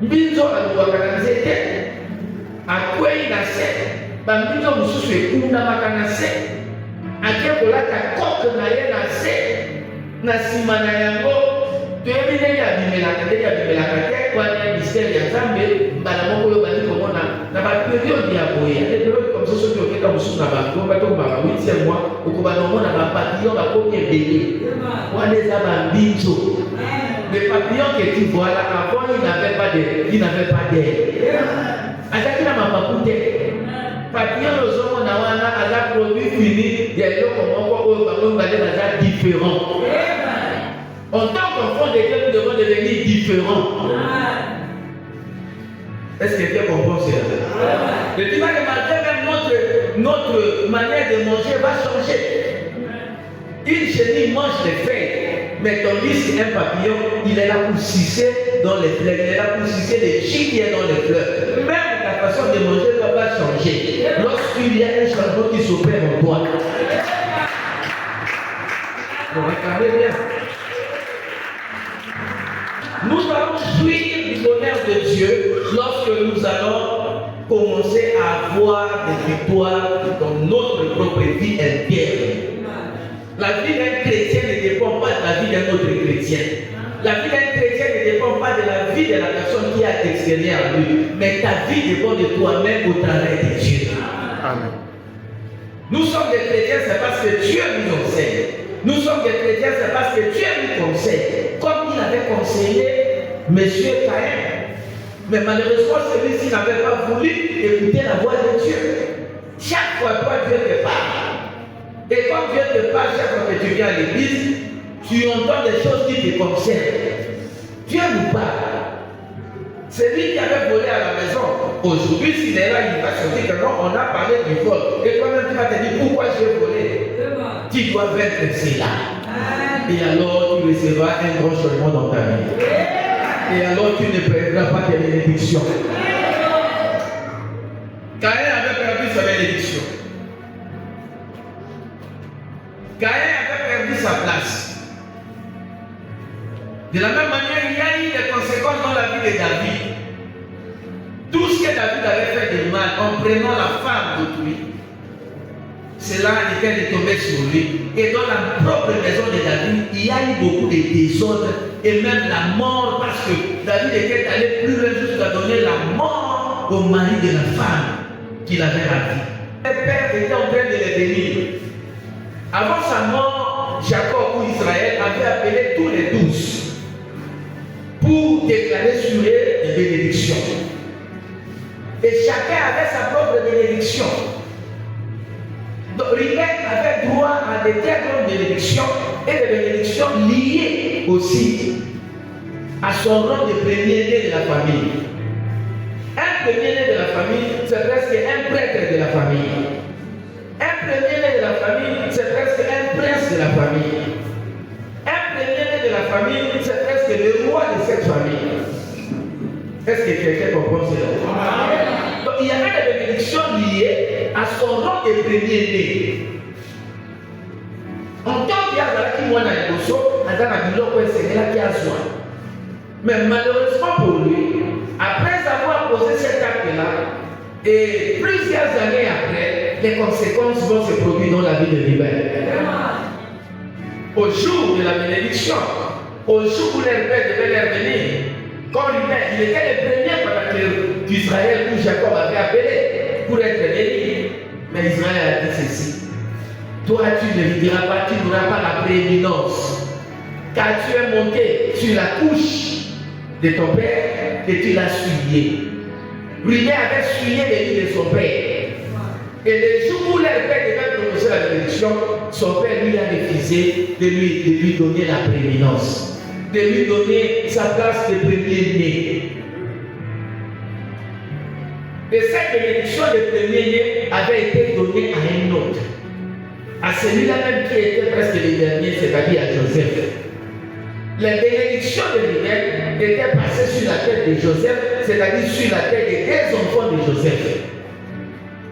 Mbinzo alikuwa na nzete. Akwei na se. Bambinzo mususu ekunda makana se. Akekolaka koke na ye na se. Na sima na yango Tu es venu à Bimelaka, quoi, un mystère, il y a Zambé, Balamoko, Yobani, comment on a la période de Aboya, les périodes comme ça, ceux qui ont été comme sous la banque, on va tomber à 8e mois, au Kobanomon, on a papillon, à combien bébé. On les a bambinzo. Les papillons que tu vois là, avant, ils n'avaient pas d'air. Avec la maman coûtait. Papillon, nous avons un produit fini, il y a un comment on va dire différent. En tant qu'enfant de Dieu, nous devons devenir différents. Est-ce que tu comprends cela? Et tu vas remarquer même notre manière de manger va changer. Une chenille mange les feuilles, mais tandis qu'un papillon, il est là pour sucer dans les fleurs, il est là pour sucer les chiens qui sont dans les fleurs. Même ta façon de manger ne va pas changer lorsqu'il y a un changement qui s'opère en toi. Regardez bien. Nous allons jouir du bonheur de Dieu lorsque nous allons commencer à avoir des victoires dans notre propre vie interne. La vie d'un chrétien ne dépend pas de la vie d'un autre chrétien. La vie d'un chrétien ne dépend pas de la vie de la personne qui est à l'extérieur à lui, mais ta vie dépend de toi-même au travers de Dieu. Amen. Nous sommes des chrétiens, c'est parce que Dieu nous enseigne. Nous sommes des chrétiens, c'est parce que Dieu nous conseille. Comme il avait conseillé M. Caïn. Mais malheureusement, celui-ci n'avait pas voulu écouter la voix de Dieu. Chaque fois, toi, Dieu te parle. Et quand Dieu te parle, chaque fois que tu viens à l'église, tu entends des choses qui te concernent. Dieu nous parle. Celui qui avait volé à la maison, aujourd'hui, s'il est là, il va se dire que non, on a parlé du vol. Et toi-même, tu vas te dire pourquoi j'ai volé. Tu dois vaincre cela. Et alors, tu recevras un grand changement dans ta vie. Et alors, tu ne perdras pas tes bénédictions. Caïn avait perdu sa bénédiction. Caïn avait perdu sa place. De la même manière, il y a eu des conséquences dans la vie de David. Tout ce que David avait fait de mal en prenant la femme d'autrui, cela était tombé sur lui. Et dans la propre maison de David, il y a eu beaucoup de désordre et même la mort, parce que David était allé plus loin jusqu'à donner la mort au mari de la femme qu'il avait ravie. Le père était en train de les bénir. Avant sa mort, Jacob ou Israël avait appelé tous les 12 pour déclarer sur eux des bénédictions. Et chacun avait sa propre bénédiction. Donc, Ruben avait droit à des très grandes bénédictions et des bénédictions liées aussi à son rang de premier-né de la famille. Un premier-né de la famille, c'est presque un prêtre de la famille. Un premier-né de la famille, c'est presque un prince de la famille. Un premier-né de la famille, c'est presque le roi de cette famille. Est-ce que quelqu'un comprend cela? Donc il y avait des bénédictions liées à son rang de premier-né. En tant qu'il y a qui moi dans le bosso, il y a qui a soin. Mais malheureusement pour lui, après avoir posé cet acte-là, et plusieurs années après, les conséquences vont se produire dans la vie de Ruben. Au jour de la bénédiction, au jour où les pères devaient leur venir, quand Ruben, il était le premier pendant qu'Israël ou Jacob avait appelé pour être béni. Mais Israël a dit ceci: toi, tu ne vivras pas, tu n'auras pas la prééminence, car tu es monté sur la couche de ton père et tu l'as souillé. Ruben avait souillé les vies de son père. Et le jour où leur père devait prononcer la bénédiction, son père lui a refusé de lui donner la prééminence, de lui donner sa place de premier-né. Et cette bénédiction de premier-né avait été donnée à un autre, à celui-là même qui était presque le dernier, c'est-à-dire à Joseph. Les bénédictions de Ruben étaient passées sur la tête de Joseph, c'est-à-dire sur la tête des deux enfants de Joseph,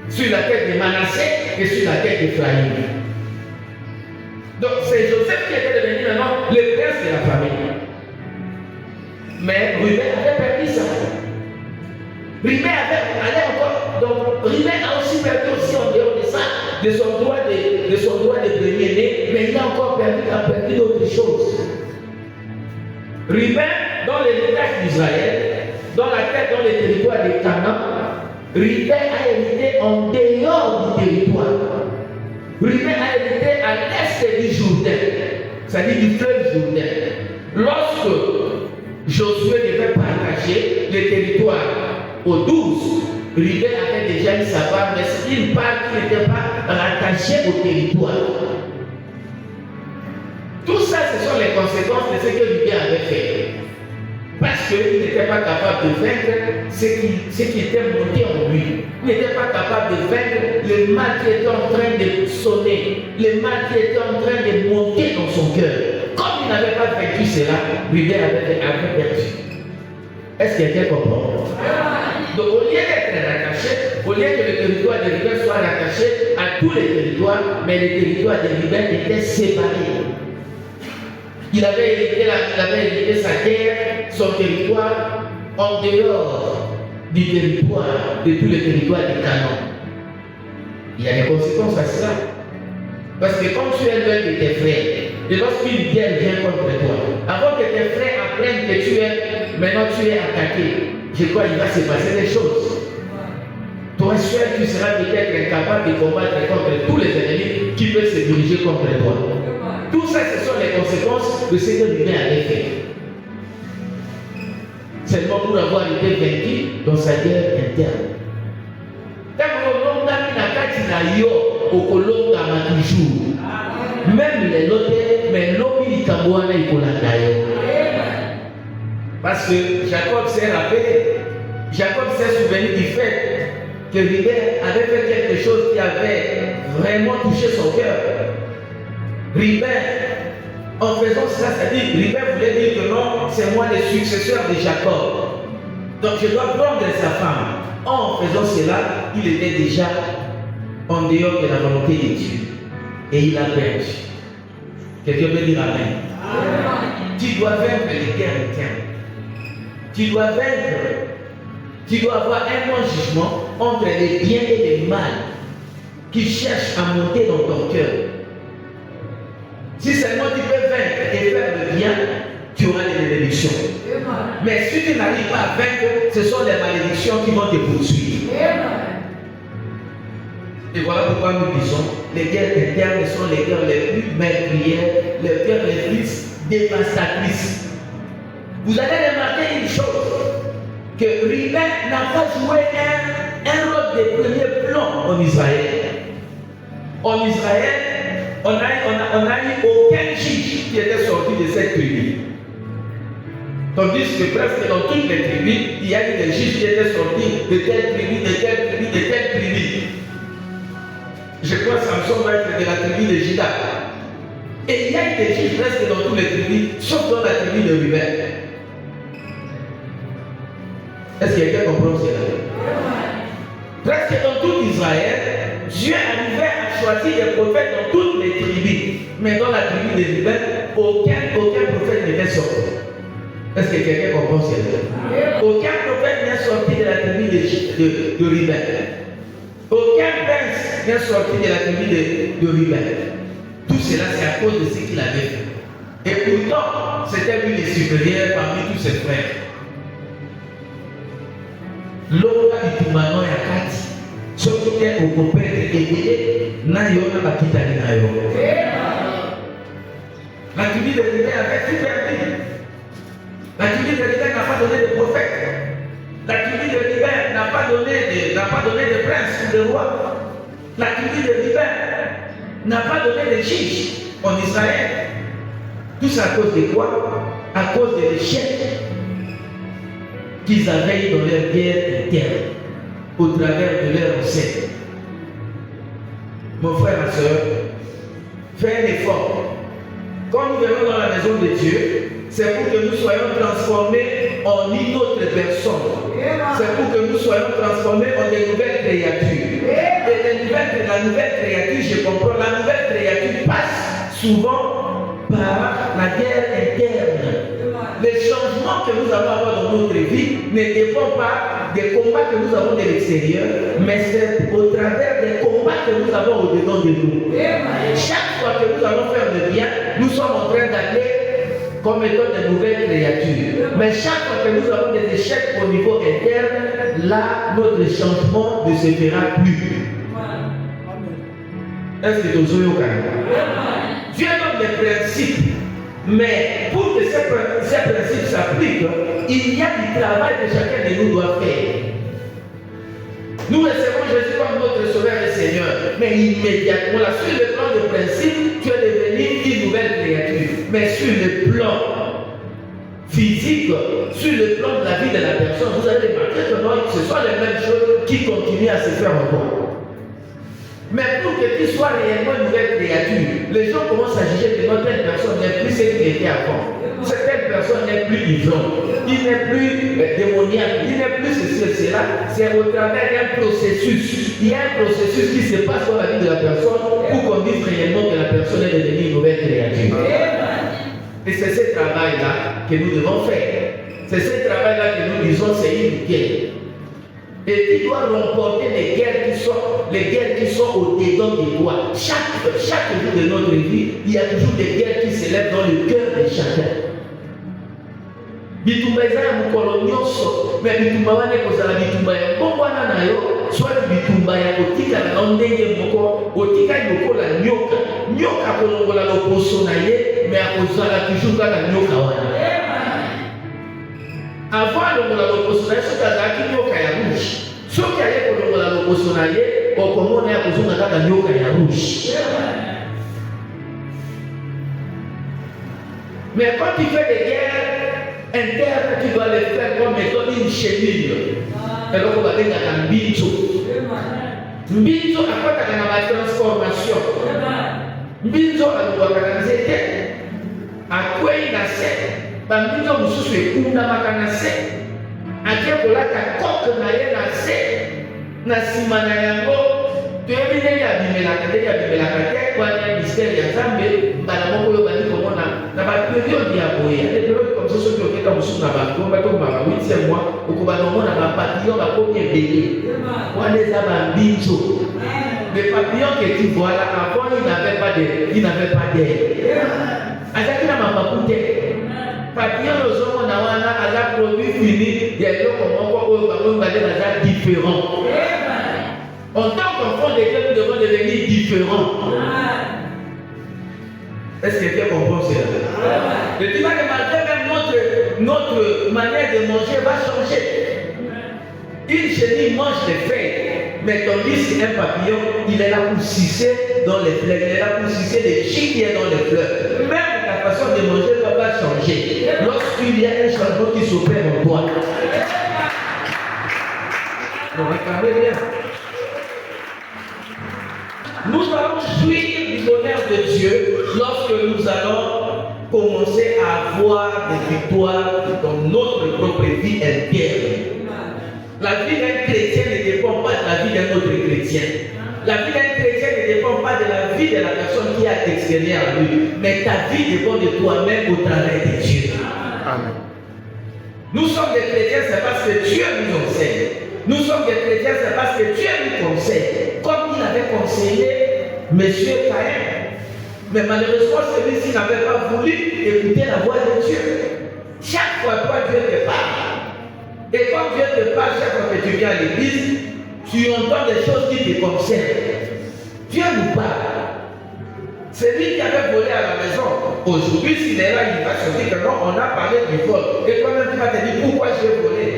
sur la tête de Manassé et sur la tête d'Ephraïm. Donc c'est Joseph qui était devenu maintenant le prince de la famille. Mais Ruben avait perdu ça. Ruben avait encore, donc Ruben a aussi perdu aussi en dehors de ça, de son droit de premier-né, mais il a encore perdu d'autres choses. Ruben, dans l'héritage d'Israël, dans la terre, dans les territoires de Canaan, Ruben a hérité en dehors du territoire. Ruben a hérité à l'est du Jourdain, c'est-à-dire du fleuve Jourdain. Lorsque Josué devait partager le territoire aux 12, Ruben avait déjà eu sa part, mais c'est une part qui n'était pas rattachée au territoire. Tout ça, ce sont les conséquences de ce que Ruben avait fait. Parce qu'il n'était pas capable de vaincre ce qui était monté en lui. Il n'était pas capable de vaincre le mal qui était en train de sonner, le mal qui était en train de monter dans son cœur. Comme il n'avait pas vaincu cela, Ruben avait perdu. Est-ce que quelqu'un comprend? Donc au lieu d'être rattaché, au lieu que le territoire de Ruben soit rattaché à tous les territoires, mais le territoire de Ruben était séparé. Il avait hérité sa terre, son territoire, en dehors du territoire, de tous les territoires de Canaan. Il y a des conséquences à cela. Parce que quand tu es l'un de tes frères, et lorsqu'une guerre vient contre toi, avant que tes frères apprennent que maintenant tu es attaqué, je crois qu'il va se passer des choses. Toi seul, tu seras peut-être incapable de combattre contre tous les ennemis qui peuvent se diriger contre toi. Tout ça, ce sont les conséquences de ce que Ruben avait fait. Seulement pour avoir été vaincu dans sa guerre interne. Même les notaires, mais l'homme il parce que Jacob s'est rappelé, Jacob s'est souvenu du fait que Ruben avait fait quelque chose qui avait vraiment touché son cœur. Ruben, en faisant cela, c'est-à-dire, Ruben voulait dire que non, c'est moi le successeur de Jacob. Donc je dois prendre sa femme. En faisant cela, il était déjà en dehors de la volonté de Dieu. Et il a perdu. Quelqu'un peut dire Amen. Tu dois vaincre les guerres internes. Tu dois vaincre. Tu dois avoir un bon jugement entre les biens et les mal qui cherchent à monter dans ton cœur. Si seulement tu peux vaincre et faire le bien, tu auras des bénédictions. Mais si tu n'arrives pas à vaincre, ce sont les malédictions qui vont te poursuivre. Et voilà pourquoi nous disons, les guerres internes sont les guerres les plus meurtrières, les guerres les plus dévastatrices. Vous allez remarquer une chose, que Ruben n'a pas joué un rôle de premier plan en Israël. En Israël, on n'a eu aucun juge qui était sorti de cette tribu. Tandis que presque dans toutes les tribus, il y a eu des juges qui étaient sortis de telle tribu, de telle tribu, de telle tribu. Je crois que Samson va être de la tribu de Juda. Et il y a eu des juges presque dans toutes les tribus, sauf dans la tribu de Ruben. Est-ce que quelqu'un comprend cela? Presque dans tout Israël, Dieu arrivait à choisir des prophètes dans toutes les tribus. Mais dans la tribu de Ruben, aucun prophète n'était sorti. Est-ce que quelqu'un comprend cela? Aucun prophète n'est sorti de la tribu de Ruben. Aucun prince n'est sorti de la tribu de Ruben. Tout cela, c'est à cause de ce qu'il avait fait. Et pourtant, c'était lui le supérieur parmi tous ses frères. L'homme a itumano ya kati. Soki te okopete ebele na yo na bakitani na yo. La tribu de Ruben avait tout perdu. La tribu de Ruben n'a pas donné de prophète. La tribu de Ruben n'a pas donné de prince ou de roi. La tribu de Ruben n'a pas donné de juge en Israël. Tout ça à cause de quoi? À cause de l'échec qu'ils avaient dans leur guerre interne, au travers de leur ancêtre. Mon frère, ma soeur, fais un effort. Quand nous venons dans la maison de Dieu, c'est pour que nous soyons transformés en une autre personne. C'est pour que nous soyons transformés en des nouvelles créatures. Et la nouvelle créature, je comprends, la nouvelle créature passe souvent par la guerre interne. Les changements que nous allons avoir dans notre vie ne dépendent pas des combats que nous avons de l'extérieur, mais c'est au travers des combats que nous avons au-dedans de nous. Chaque fois que nous allons faire le bien, nous sommes en train d'aller comme étant de nouvelles créatures. Mais chaque fois que nous avons des échecs au niveau interne, là, notre changement ne se fera plus. Est-ce que nous sommes au Canada? Dieu donne des principes, mais pour que ces principes s'appliquent, il y a du travail que chacun de nous doit faire. Nous recevons Jésus comme notre Sauveur et Seigneur, mais immédiatement, là, sur le plan de principe, tu es devenu une nouvelle créature. Mais sur le plan physique, sur le plan de la vie de la personne, vous allez remarquer que ce sont les mêmes choses qui continuent à se faire encore. Mais pour que tu sois réellement une nouvelle créature, les gens commencent à juger que notre personne n'est plus ce qu'il était avant. Cette personne n'est plus vivante, il n'est plus démoniaque, il n'est plus ceci et cela. C'est au travers d'un processus. Il y a un processus qui se passe dans la vie de la personne pour qu'on dise réellement que la personne est devenue une nouvelle créature. Et c'est ce travail-là que nous devons faire. C'est ce travail-là que nous disons, c'est une guerre. Et tu dois remporter les guerres qui sont au-dedans de toi. Chaque jour de notre vie, il y a toujours des guerres qui s'élèvent dans le cœur de chacun. Bitumba ya mukolo nyonso, mais bitumba wana kozala bitumba ya mbongwana na yo, soit bitumba ya kotika na ndenge moko, otika yokola nyoka, nyoka kolongola loposo na ye, mais akozala toujours kaka nyoka wana. Avant longola loposo na ye, soki azalaki nyoka ya rouge, soki aye kolongola loposo na ye, okomona ya kozonga kaka nyoka ya rouge. Mais quand tu fais des guerres interne, tu dois les faire comme étant une chenille. Et donc on va dire un mbito. Mbito apporte la transformation. Mbito aluwakanazete. Akwei na se. Mbito mususu ekunda makanase. Akia kolata koke na ye na se. Na sima na yango. Toyebi ndenge abimelaka te kwa mystère ya Nzambe mbala moko oyo bandi komona na baperiode ya boye eperiode comme ça soki okenda mosusu na batomba tombaka 8e mois okobana omona bapapillon bakomi ebele wana eza bambinzo. Le papillon que tu vois là avant il n'avait pas d'air. Azaki na mapapu te. Papillon ozomona wana aza produit fini ya eloko moko oyo bango mibale baza différent. En tant qu'enfant de Dieu, nous devons devenir différents. Est-ce que quelqu'un comprend cela? Le dimanche de matin, même notre manière de manger va changer. Une chenille mange des feuilles, mais tandis qu'un papillon, il est là pour sucer dans les fleurs, il est là pour sucer les chiens qui est dans les fleurs. Même la façon de manger ne va pas changer. Lorsqu'il y a un changement qui s'opère en toi. Donc, regardez bien. Nous allons jouir du bonheur de Dieu lorsque nous allons commencer à avoir des victoires dans notre propre vie interne. La vie d'un chrétien ne dépend pas de la vie d'un autre chrétien. La vie d'un chrétien ne dépend pas de la vie de la personne qui est à l'extérieur à lui. Mais ta vie dépend de toi-même au travers de Dieu. Amen. Nous sommes des chrétiens, c'est parce que Dieu nous enseigne. Nous sommes des chrétiens, c'est parce que Dieu nous conseille. Comme il avait conseillé M. Caïn. Mais malheureusement, celui-ci n'avait pas voulu écouter la voix de Dieu. Chaque fois que Dieu te parle, et quand Dieu te parle, chaque fois que tu viens à l'église, tu entends des choses qui te concernent. Dieu nous parle. Celui qui avait volé à la maison, aujourd'hui, s'il est là, il va se dire que non, on a parlé du vol. Et toi-même, tu vas te dire pourquoi j'ai volé.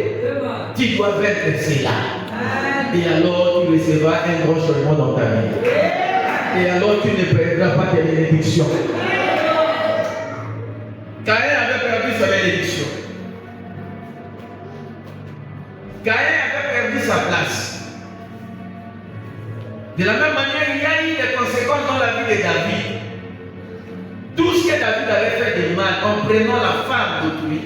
Tu dois vaincre cela. Et alors, tu recevras un grand changement dans ta vie. Et alors, tu ne perdras pas tes bénédictions. Caïn avait perdu sa bénédiction. Caïn avait perdu sa place. De la même manière, il y a eu des conséquences dans la vie de David. Tout ce que David avait fait de mal en prenant la femme d'autrui,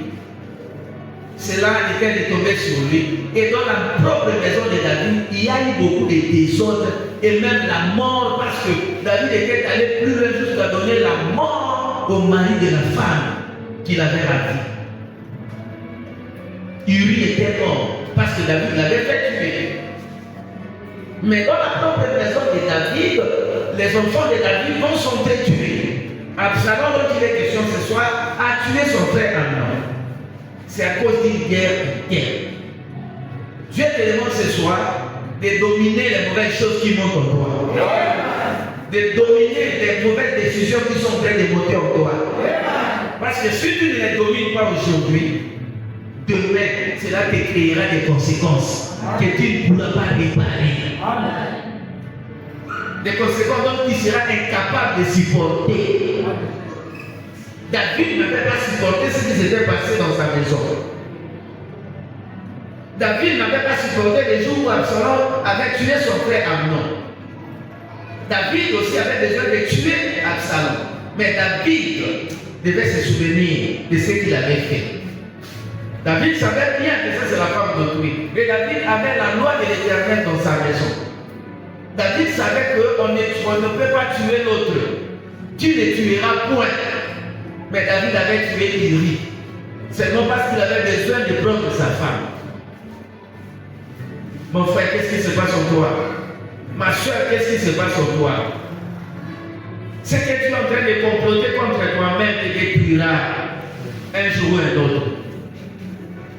cela était tombé sur lui. Et dans la propre maison de David, il y a eu beaucoup de désordre et même la mort, parce que David était allé plus loin jusqu'à donner la mort au mari de la femme qu'il avait ravie. Uri était mort parce que David l'avait fait tuer. Mais dans la propre maison de David, les enfants de David vont s'entretuer. Absalom, dont il est question ce soir, a tué son frère Amnon, c'est à cause d'une guerre interne. Dieu te demande ce soir de dominer les mauvaises choses qui montent en toi. De dominer les mauvaises décisions qui sont en train de monter en toi. Parce que si tu ne les domines pas aujourd'hui, demain, cela te créera des conséquences que tu ne pourras pas réparer. Des conséquences dont tu seras incapable de supporter. David n'avait pas supporté ce qui s'était passé dans sa maison. David n'avait pas supporté les jours où Absalom avait tué son frère Amnon. David aussi avait besoin de tuer Absalom. Mais David devait se souvenir de ce qu'il avait fait. David savait bien que ça c'est la femme d'autrui. Mais David avait la loi de l'Éternel dans sa maison. David savait qu'on ne peut pas tuer l'autre. Tu ne tueras point. Mais David avait tué Uri. Seulement parce qu'il avait besoin de prendre sa femme. Mon frère, qu'est-ce qui se passe en toi? Ma soeur, qu'est-ce qui se passe en toi? Ce que tu es en train de comploter contre toi-même te détruira un jour ou un autre.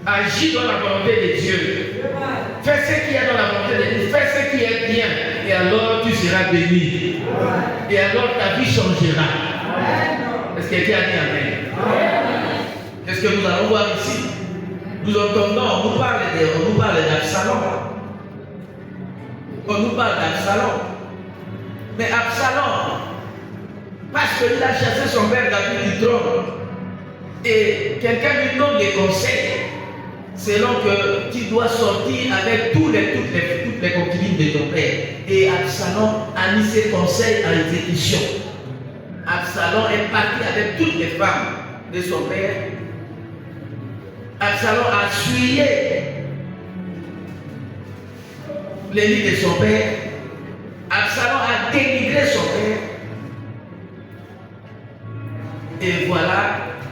Agis dans la volonté de Dieu. Fais ce qui est dans la volonté de Dieu. Fais ce qui est bien. Et alors tu seras béni. Et alors ta vie changera. Est-ce que quelqu'un a dit Amen? Qu'est-ce que nous allons voir ici? Nous entendons, on nous parle d'Absalom. On nous parle d'Absalom. Mais Absalom, parce qu'il a chassé son père David du trône, et quelqu'un lui donne des conseils, selon que tu dois sortir avec toutes les concubines de ton père. Et Absalom a mis ses conseils en exécution. Absalom est parti avec toutes les femmes de son père. Absalom a souillé les lits de son père. Absalom a dénigré son père. Et voilà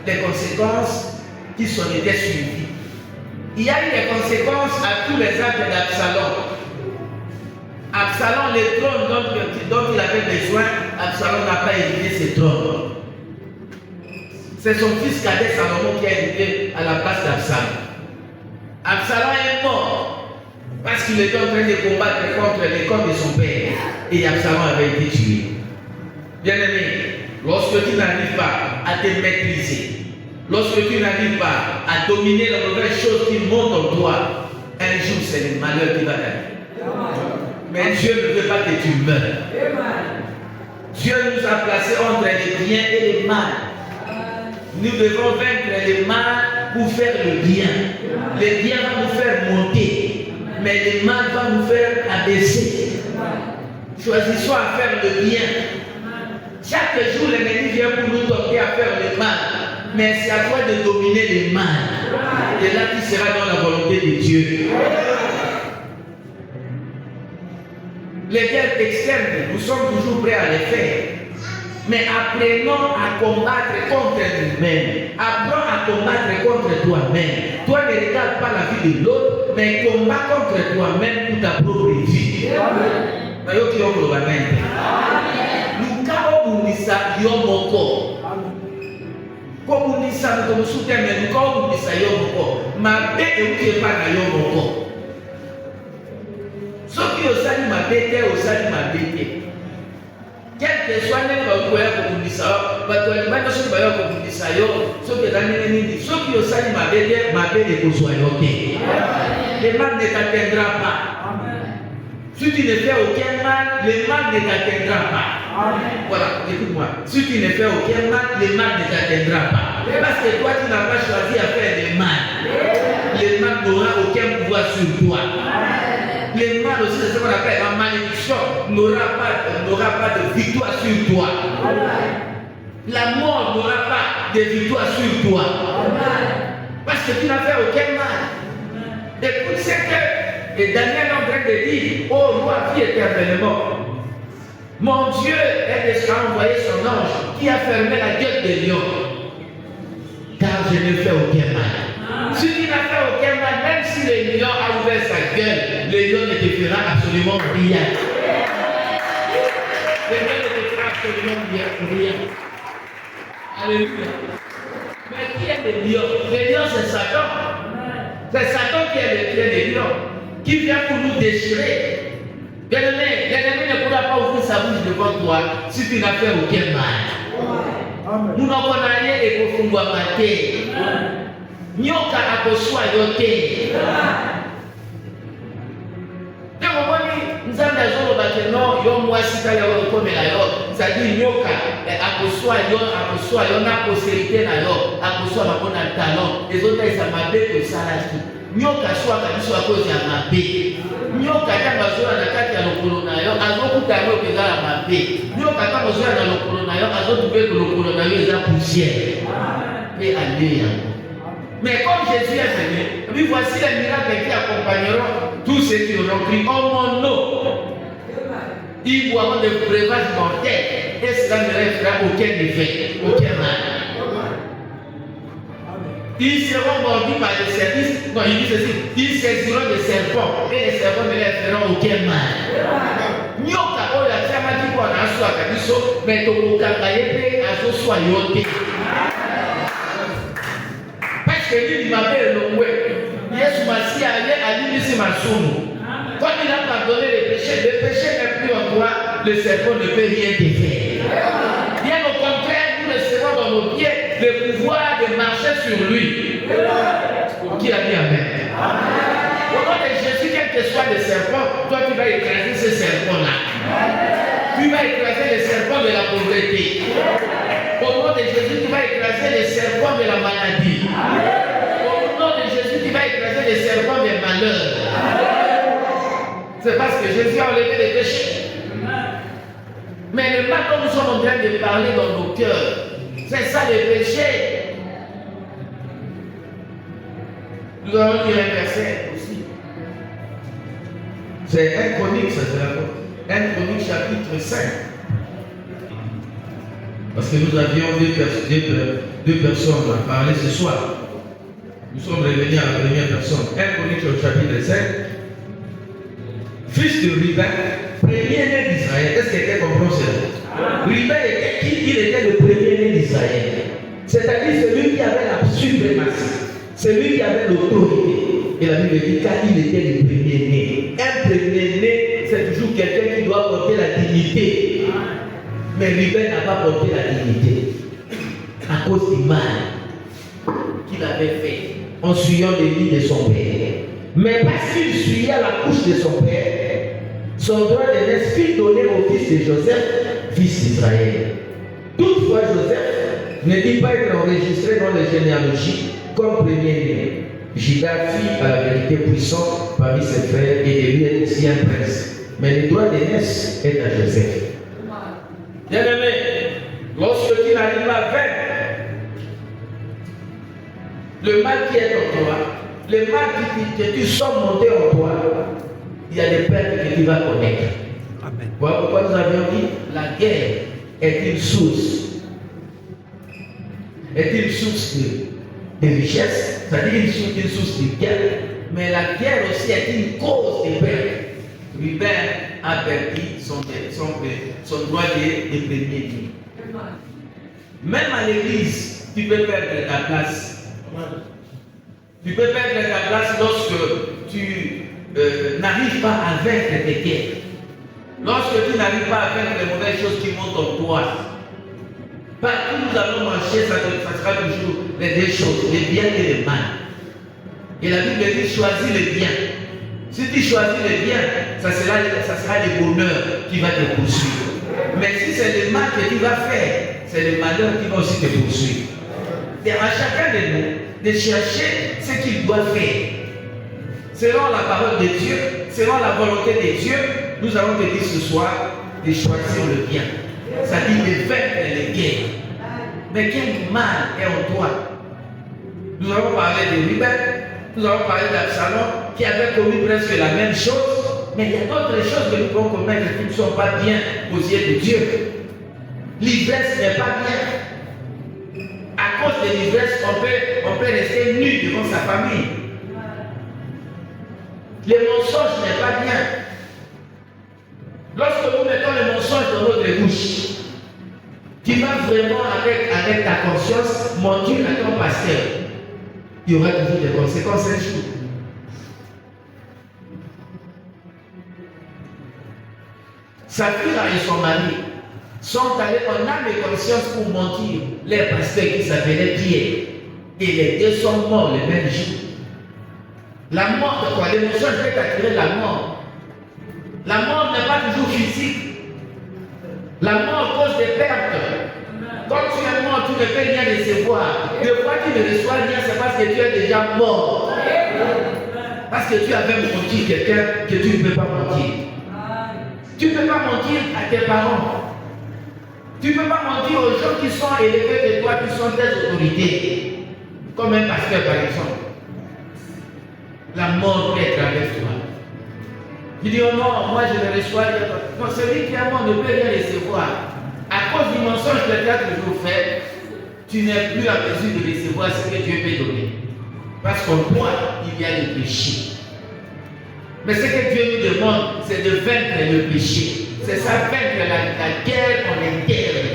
les conséquences qui sont été suivies. Il y a eu des conséquences à tous les actes d'Absalom. Absalom, le trône dont il avait besoin, Absalom n'a pas hérité ce trône. C'est son fils cadet Salomon qui a hérité à la place d'Absalom. Absalom est mort parce qu'il était en train de combattre contre les corps de son père. Et Absalom avait été tué. Bien-aimé, lorsque tu n'arrives pas à te maîtriser, lorsque tu n'arrives pas à dominer les mauvaises choses qui montent en toi, un jour c'est le malheur qui va t'arriver. Mais Dieu ne veut pas que tu meurs. Dieu nous a placés entre les biens et les mal. Nous devons vaincre les mal pour faire le bien. Le bien va nous faire monter, mais le mal va nous faire abaisser. Choisissons à faire le bien. Chaque jour, l'ennemi vient pour nous tenter à faire le mal. Mais c'est à toi de dominer le mal. Et là, tu seras dans la volonté de Dieu. Les guerres externes, nous sommes toujours prêts à les faire. Mais apprenons à combattre contre nous-mêmes. Apprends à combattre contre toi-même. Toi, ne regarde pas la vie de l'autre, mais combat contre toi-même pour ta propre vie. Amen. Komunisa yomoko. Komunisa mutomusute me komunisa yomoko. Mabe euke pa na yomoko. Soki osali mabe te osali mabe te. Quel que soit le koya komunisa, bato alimani soki bayo komunisa yo, soki ezali nini, soki osali mabe te mabe ekozwa yo te. Le mal ne t'atteindra pas. Si tu ne fais aucun mal, le mal ne t'atteindra pas. Voilà, écoute-moi. Si tu ne fais aucun mal, le mal ne t'atteindra pas. Parce que toi, tu n'as pas choisi à faire le mal. Le mal n'aura aucun pouvoir sur toi. Le mal aussi, c'est ce qu'on appelle la malédiction, n'aura pas de victoire sur toi. La mort n'aura pas de victoire sur toi. Parce que tu n'as fait aucun mal. Écoute ce que et Daniel est en train de dire, oh roi, vis éternellement. Mon Dieu est envoyé son ange qui a fermé la gueule des lions. Car je ne fais aucun mal. Si tu n'as fait aucun mal, même si le lion a ouvert sa gueule, le lion ne te fera absolument rien. Le lion ne te fera absolument rien. Alléluia. Mais qui est le lion? Le lion, c'est Satan. C'est Satan qui est le lion, qui vient pour nous déchirer. Bien-aimé ne pourra pas ouvrir sa bouche devant toi si tu n'as fait aucun mal. Nous n'avons rien et pour nous mater. Nyoka akoswa yote. Nzambe azoloba ke non yo mwasi kala yo komela yo c'est-à-dire nyoka akoswa yo na postérité na yo akoswa mabona talon ezotaisa mabe tosalaki nyoka swaka biso akozi ya mabe nyoka ntango azoya na kati ya lokolo na yo azokuta yango ezala mabe nyoka ntango azoya na lokolo na yo azotubeka lokolo na yo eza poussière mpe alie yango. Mais comme Jésus est venu, lui voici les miracles qui accompagneront tous ceux qui auront cru en mon nom. Ils boiront des breuvages mortels et cela ne leur fera aucun effet, aucun mal. Ils seront mordus par les services. Non, il dit ceci. Ils saisiront des serpents et les serpents ne leur feront aucun mal. Nyoka oya chama dit qu'on a soit kabiso, mais tokokanga yepe azo soit yote. Que lui m'appelle le ouais. Yesu Massi a dit ici Massoum. Quand il a pardonné le péché n'est plus en toi, le serpent ne peut rien te faire. Bien au contraire, nous recevons dans nos pieds le pouvoir de marcher sur lui. Qui a dit Amen? Au nom de Jésus, quel que soit le serpent, toi tu vas écraser ce serpent-là. Tu vas écraser le serpent de la pauvreté. Au nom de Jésus, tu vas écraser les serpents de la maladie. Au nom de Jésus, tu vas écraser les serpents des malheurs. C'est parce que Jésus a enlevé les péchés. Mais le mal dont nous sommes en train de parler dans nos cœurs, c'est ça le péché. Nous allons lire un verset aussi. C'est 1 Chronique, ça c'est la 1 Chronique chapitre 5. Parce que nous avions deux personnes à parler ce soir. Nous sommes revenus à la première personne. 1 Chronique au chapitre 5. Fils de Ruben, premier-né d'Israël. Est-ce que quelqu'un comprend cela? Ruben était qui? Il était le premier-né d'Israël. C'est-à-dire celui qui avait la suprématie. Celui qui avait l'autorité. Et la Bible dit car il était le premier-né. Un premier-né, c'est toujours quelqu'un qui doit porter la dignité. Mais Ruben n'a pas porté la dignité à cause du mal qu'il avait fait en suivant les lignes de son père. Mais parce qu'il suivait la couche de son père, son droit d'aînesse fut donné au fils de Joseph, fils d'Israël. Toutefois, Joseph ne dit pas être enregistré dans les généalogies comme premier-né. Judas fit à la vérité puissant parmi ses frères et de lui est aussi un prince. Mais le droit d'aînesse est à Joseph. Bien-aimé, lorsque tu n'arrives pas à vaincre le mal qui est en toi, le mal que tu sens monter en toi, il y a des pertes que tu vas connaître. Amen. Voilà pourquoi nous avions dit la guerre est une source. Est une source de richesse, c'est-à-dire une source de gain, mais la guerre aussi est une cause de perte. Ruben a perdu son droit de premier-né. Même à l'église, tu peux perdre ta place. Tu peux perdre ta place lorsque tu n'arrives pas à vaincre tes guerres. Lorsque tu n'arrives pas à vaincre les mauvaises choses qui montent en toi. Partout où nous allons marcher, ça sera toujours les deux choses, le bien et le mal. Et la Bible dit choisis le bien. Si tu choisis le bien, ça sera le bonheur qui va te poursuivre. Mais si c'est le mal que tu vas faire, c'est le malheur qui va aussi te poursuivre. Et à chacun de nous, de chercher ce qu'il doit faire. Selon la parole de Dieu, selon la volonté de Dieu, nous allons te dire ce soir de choisir le bien. Ça dit de vaincre les guerres. Mais quel mal est en toi? Nous avons parlé de Ruben, nous avons parlé d'Absalom qui avait commis presque la même chose, mais il y a d'autres choses que nous pouvons commettre qui ne sont pas bien aux yeux de Dieu. L'ivresse n'est pas bien. À cause de l'ivresse, on peut rester nu devant sa famille. Le mensonge n'est pas bien. Lorsque nous mettons le mensonge dans notre bouche, tu vas vraiment avec ta conscience mentir à ton pasteur, il y aura toujours des conséquences un jour. Saphira et son mari sont allés en âme et conscience pour mentir les pasteurs qui s'appelaient Pierre. Et les deux sont morts le même jour. La mort de quoi? L'émotion peut attirer la mort. La mort n'est pas toujours physique. La mort cause des pertes. Quand tu es mort, tu ne peux rien recevoir. Des fois, tu ne reçois rien, c'est parce que tu es déjà mort. Parce que tu avais menti quelqu'un que tu ne peux pas mentir. Tu ne peux pas mentir à tes parents. Tu ne peux pas mentir aux gens qui sont élevés de toi, qui sont tes autorités. Comme un pasteur par exemple. La mort peut être avec toi. Tu dis, oh non, moi je ne reçois rien. Non, celui qui est mort ne peut rien recevoir. À cause du mensonge que tu as toujours fait, tu n'es plus en mesure de recevoir ce que Dieu peut donner. Parce qu'en toi, il y a le péché. Mais ce que Dieu nous demande, c'est de vaincre le péché. C'est ça, vaincre la guerre en interne.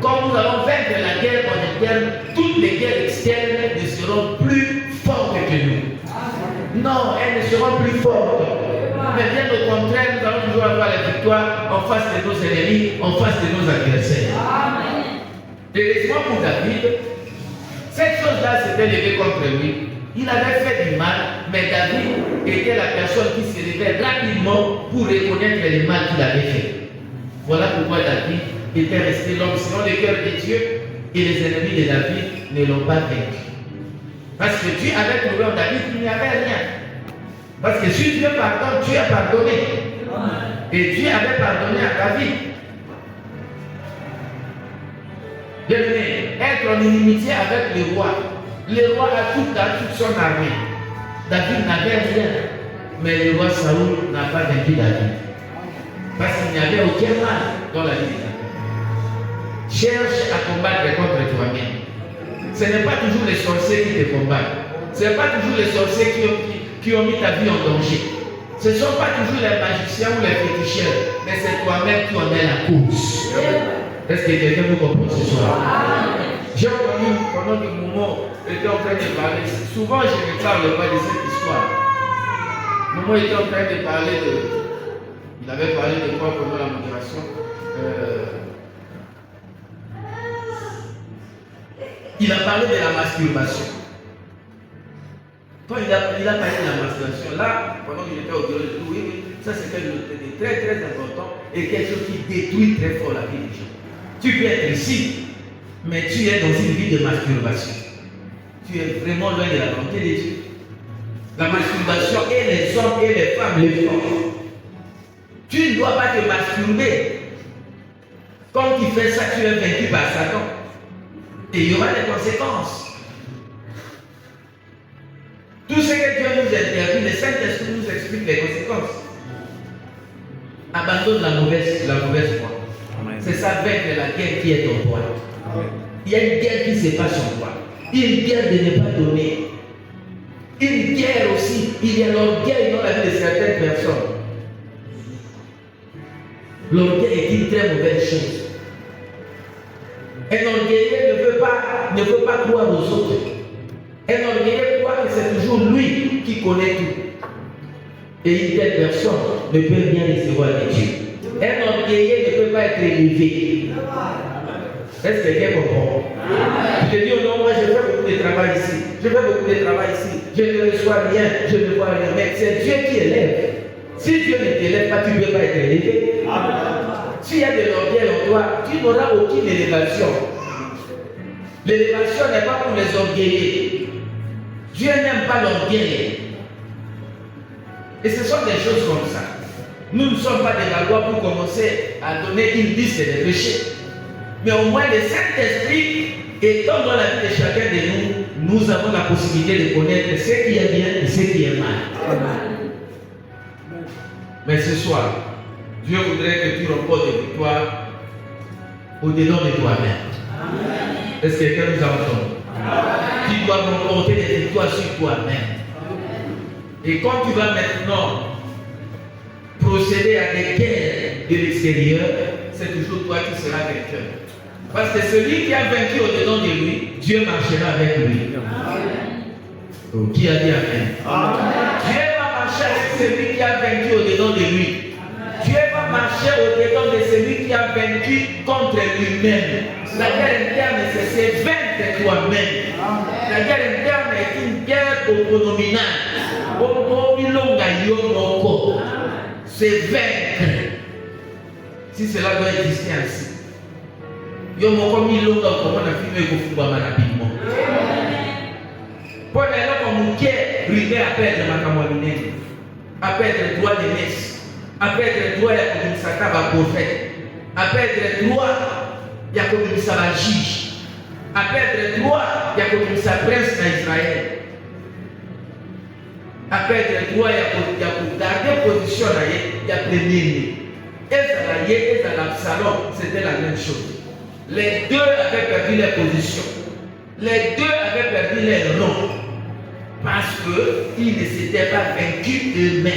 Quand nous allons vaincre la guerre en interne, toutes les guerres externes ne seront plus fortes que nous. Non, elles ne seront plus fortes. Mais bien au contraire, nous allons toujours avoir la victoire en face de nos ennemis, en face de nos adversaires. Heureusement pour David, cette chose-là s'était levée contre lui. Il avait fait du mal, mais David était la personne qui se réveille rapidement pour reconnaître le mal qu'il avait fait. Voilà pourquoi David était resté l'homme selon le cœur de Dieu et les ennemis de David ne l'ont pas vaincu. Parce que Dieu avait trouvé en David qu'il n'y avait rien. Parce que si Dieu pardonne, Dieu a pardonné. Et Dieu avait pardonné à David. Bien-aimé, être en inimitié avec le roi. Le roi a toute son armée. David n'avait rien. Mais le roi Saoul n'a pas vaincu David. Parce qu'il n'y avait aucun mal dans la vie de David. Cherche à combattre contre toi-même. Ce n'est pas toujours les sorciers qui te combattent. Ce n'est pas toujours les sorciers qui ont mis ta vie en danger. Ce ne sont pas toujours les magiciens ou les féticheurs, mais c'est toi-même qui en es la cause. Est-ce que quelqu'un vous comprend ce soir? J'ai entendu pendant que Momo était en train de parler. Souvent, je ne parle pas de cette histoire. Momo était en train de parler de. Il avait parlé de quoi pendant la migration? Il a parlé de la masturbation. Quand il a parlé de la masturbation, là, pendant qu'il était au bureau de tout, oui, ça c'est quelque chose de très très important et quelque chose qui détruit très fort la vie des gens. Tu peux être ici, mais tu es dans une vie de masturbation. Tu es vraiment loin de la volonté de Dieu. La masturbation et les hommes et les femmes les font. Tu ne dois pas te masturber. Quand tu fais ça, tu es vaincu par Satan. Et il y aura des conséquences. Tout ce que Dieu nous interdit, le Saint-Esprit nous explique les conséquences. Abandonne la mauvaise foi. C'est ça vaincre la guerre qui est en toi. Il y a une guerre qui se passe en toi. Une guerre de ne pas donner. Une guerre aussi. Il y a l'orgueil dans la vie de certaines personnes. L'orgueil est une très mauvaise chose. Un orgueilleux ne veut pas croire aux autres. Un orgueilleux croit que c'est toujours lui qui connaît tout. Et une telle personne ne peut rien recevoir de Dieu. Un orgueilleux ne peut pas être élevé. Est-ce que quelqu'un comprend? Je te dis, oh non, moi je fais beaucoup de travail ici. Je fais beaucoup de travail ici. Je ne reçois rien, je ne vois rien. Mais c'est Dieu qui élève. Si Dieu ne t'élève pas, tu ne peux pas être élevé. S'il y a de l'orgueil en toi, tu n'auras aucune élévation. L'élévation n'est pas pour les orgueillés. Dieu n'aime pas l'orgueil. Et ce sont des choses comme ça. Nous ne sommes pas de la loi pour commencer à donner une liste des péchés. Mais au moins le Saint-Esprit étant dans la vie de chacun de nous, nous avons la possibilité de connaître ce qui est bien et ce qui est mal. Mais ce soir, Dieu voudrait que tu remportes des victoires au-dedans de toi-même. Est-ce que quelqu'un nous entend? Tu dois remporter des victoires sur toi-même. Et quand tu vas maintenant procéder à des guerres de l'extérieur, c'est toujours toi qui seras vainqueur. Parce que celui qui a vaincu au-dedans de lui, Dieu marchera avec lui. Oh, qui a dit Amen? Dieu va marcher avec celui qui a vaincu au-dedans de lui. Dieu va marcher au-dedans de celui qui a vaincu contre lui-même. La guerre interne, c'est vaincre toi-même. La guerre interne est une guerre autonominale. C'est vaincre. Si cela doit exister ainsi. Yo moko milonga comment na filme ko fumba rapidement. Pour les gens comme qui rivé à perdre ma camoline, à perdre droit de messe, à perdre droit de s'attendre à prophète, à perdre droit il y a comme ça va juge, à perdre droit il y a comme ça prince d'Israël, à perdre droit il y a pour garder position là il y a premier. Et Absalom, c'était la même chose. Les deux avaient perdu leur position. Les deux avaient perdu leur nom. Parce qu'ils ne s'étaient pas vaincus eux-mêmes.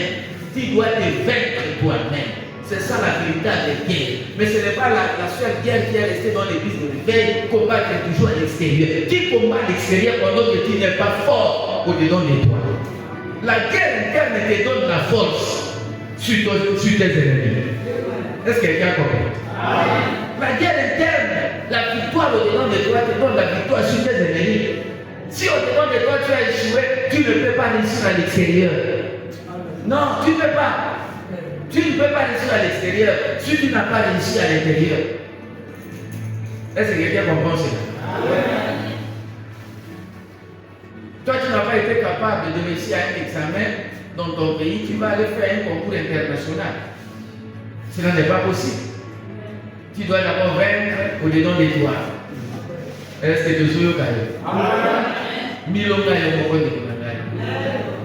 Tu dois te vaincre toi-même. C'est ça la véritable guerre. Mais ce n'est pas la seule guerre qui est restée dans l'église de l'éveil. Combattre toujours à l'extérieur. Qui combat à l'extérieur pendant que tu n'es pas fort au-dedans de toi? La guerre interne te donne la force sur tes ennemis. Est-ce que quelqu'un comprend? La guerre interne, la victoire au-dedans de toi te donne la victoire sur tes ennemis. Si au-dedans de toi tu as échoué, tu ne peux pas réussir à l'extérieur. Non, tu ne peux pas. Tu ne peux pas réussir à l'extérieur si tu n'as pas réussi à l'intérieur. Est-ce que quelqu'un comprend cela? Toi, tu n'as pas été capable de réussir à un examen dans ton pays, tu vas aller faire un concours international. Cela n'est pas possible. Tu dois d'abord vaincre au-dedans de toi. Est-ce que tu es au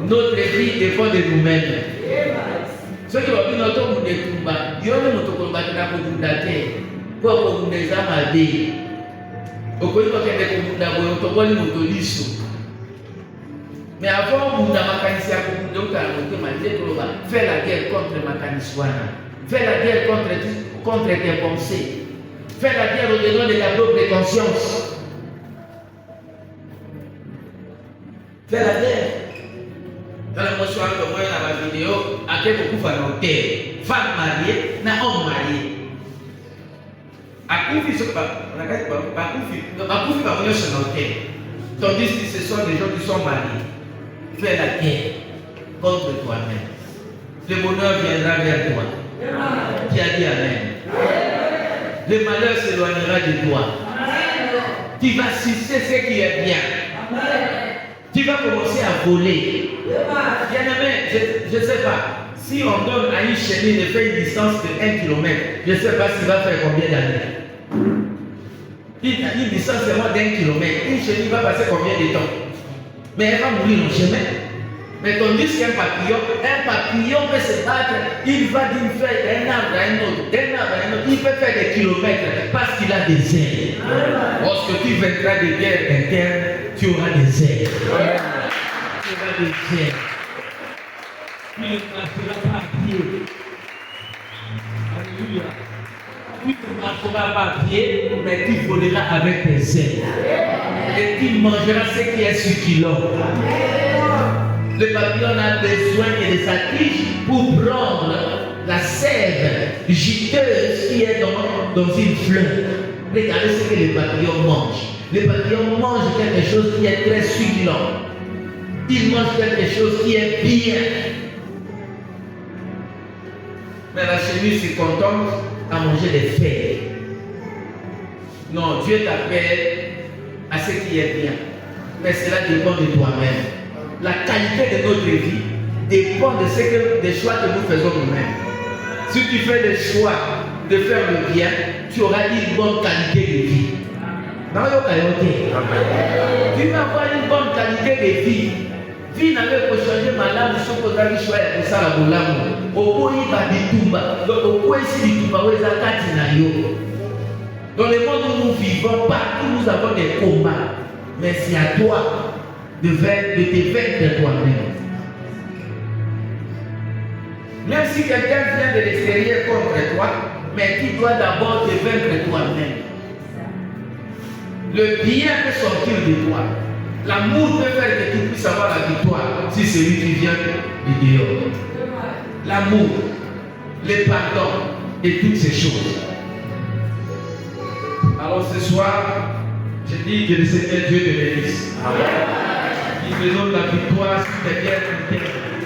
notre vie dépend de nous-mêmes. Ceux qui ont vu notre monde de Tumba, ils ont notre combat qui n'a pas de dater. Pour qu'on les a malés. Au point où on a des mais avant, on a mécanisé faire la guerre contre Makaniswana. Fais la guerre contre tes pensées. Fais la guerre au-dedans de ta propre conscience. Fais la guerre. Dans la motion que moi dans la vidéo, à quel beaucoup de femmes mariées, n'a homme marié. À Koufi, ce n'est pas Koufi, va venir sur notre terre. Tandis que ce sont des gens qui sont mariés. Fais la guerre contre toi-même. Le bonheur viendra vers toi. Qui a dit Amen? Le malheur s'éloignera de toi. Tu vas sucer ce qui est bien. Tu vas commencer à voler. Bien-aimé, je ne sais pas. Si on donne à une chenille de faire une distance de 1 km, je ne sais pas s'il va faire combien d'années. Une distance seulement d'1 km. Une chenille va passer combien de temps? Mais elle va mourir en chemin. Mais tandis qu'un papillon peut se battre, il va d'une feuille d'un arbre à un autre, il peut faire des kilomètres parce qu'il a des ailes. Lorsque tu vaincras des guerres internes, tu auras des ailes. Tu auras des ailes. Tu ne marcheras pas à pied. Alléluia. Tu ne marcheras pas à pied, mais tu voleras avec tes ailes. Et tu mangeras ce qui est succulent. Le papillon a besoin de sa tige pour prendre la sève juteuse qui est dans une fleur. Regardez ce que les papillons mangent. Les papillons mangent quelque chose qui est très succulent. Ils mangent quelque chose qui est bien. Mais la chenille se contente à manger des feuilles. Non, Dieu t'appelle à ce qui est bien. Mais cela dépend de toi-même. La qualité de notre vie dépend de des choix que nous faisons nous-mêmes. Si tu fais le choix de faire le bien, tu auras une bonne qualité de vie. Tu vas avoir une bonne qualité de vie. Vie n'avait pas changé madame, si on a choix de ça la boulamu. Au point il va ditumba, au point ici ditumba où est-ce dans le monde où nous vivons, partout nous avons des combats. Mais c'est à toi de te vaincre toi-même. Même si quelqu'un vient de l'extérieur contre toi, mais tu dois d'abord te vaincre toi-même. Le bien peut sortir de toi. L'amour peut faire que tu puisses avoir la victoire si celui qui vient du dehors. L'amour, le pardon et toutes ces choses. Alors ce soir, je dis que le Seigneur Dieu te bénisse. Amen. Il te donne la victoire sur tes biens.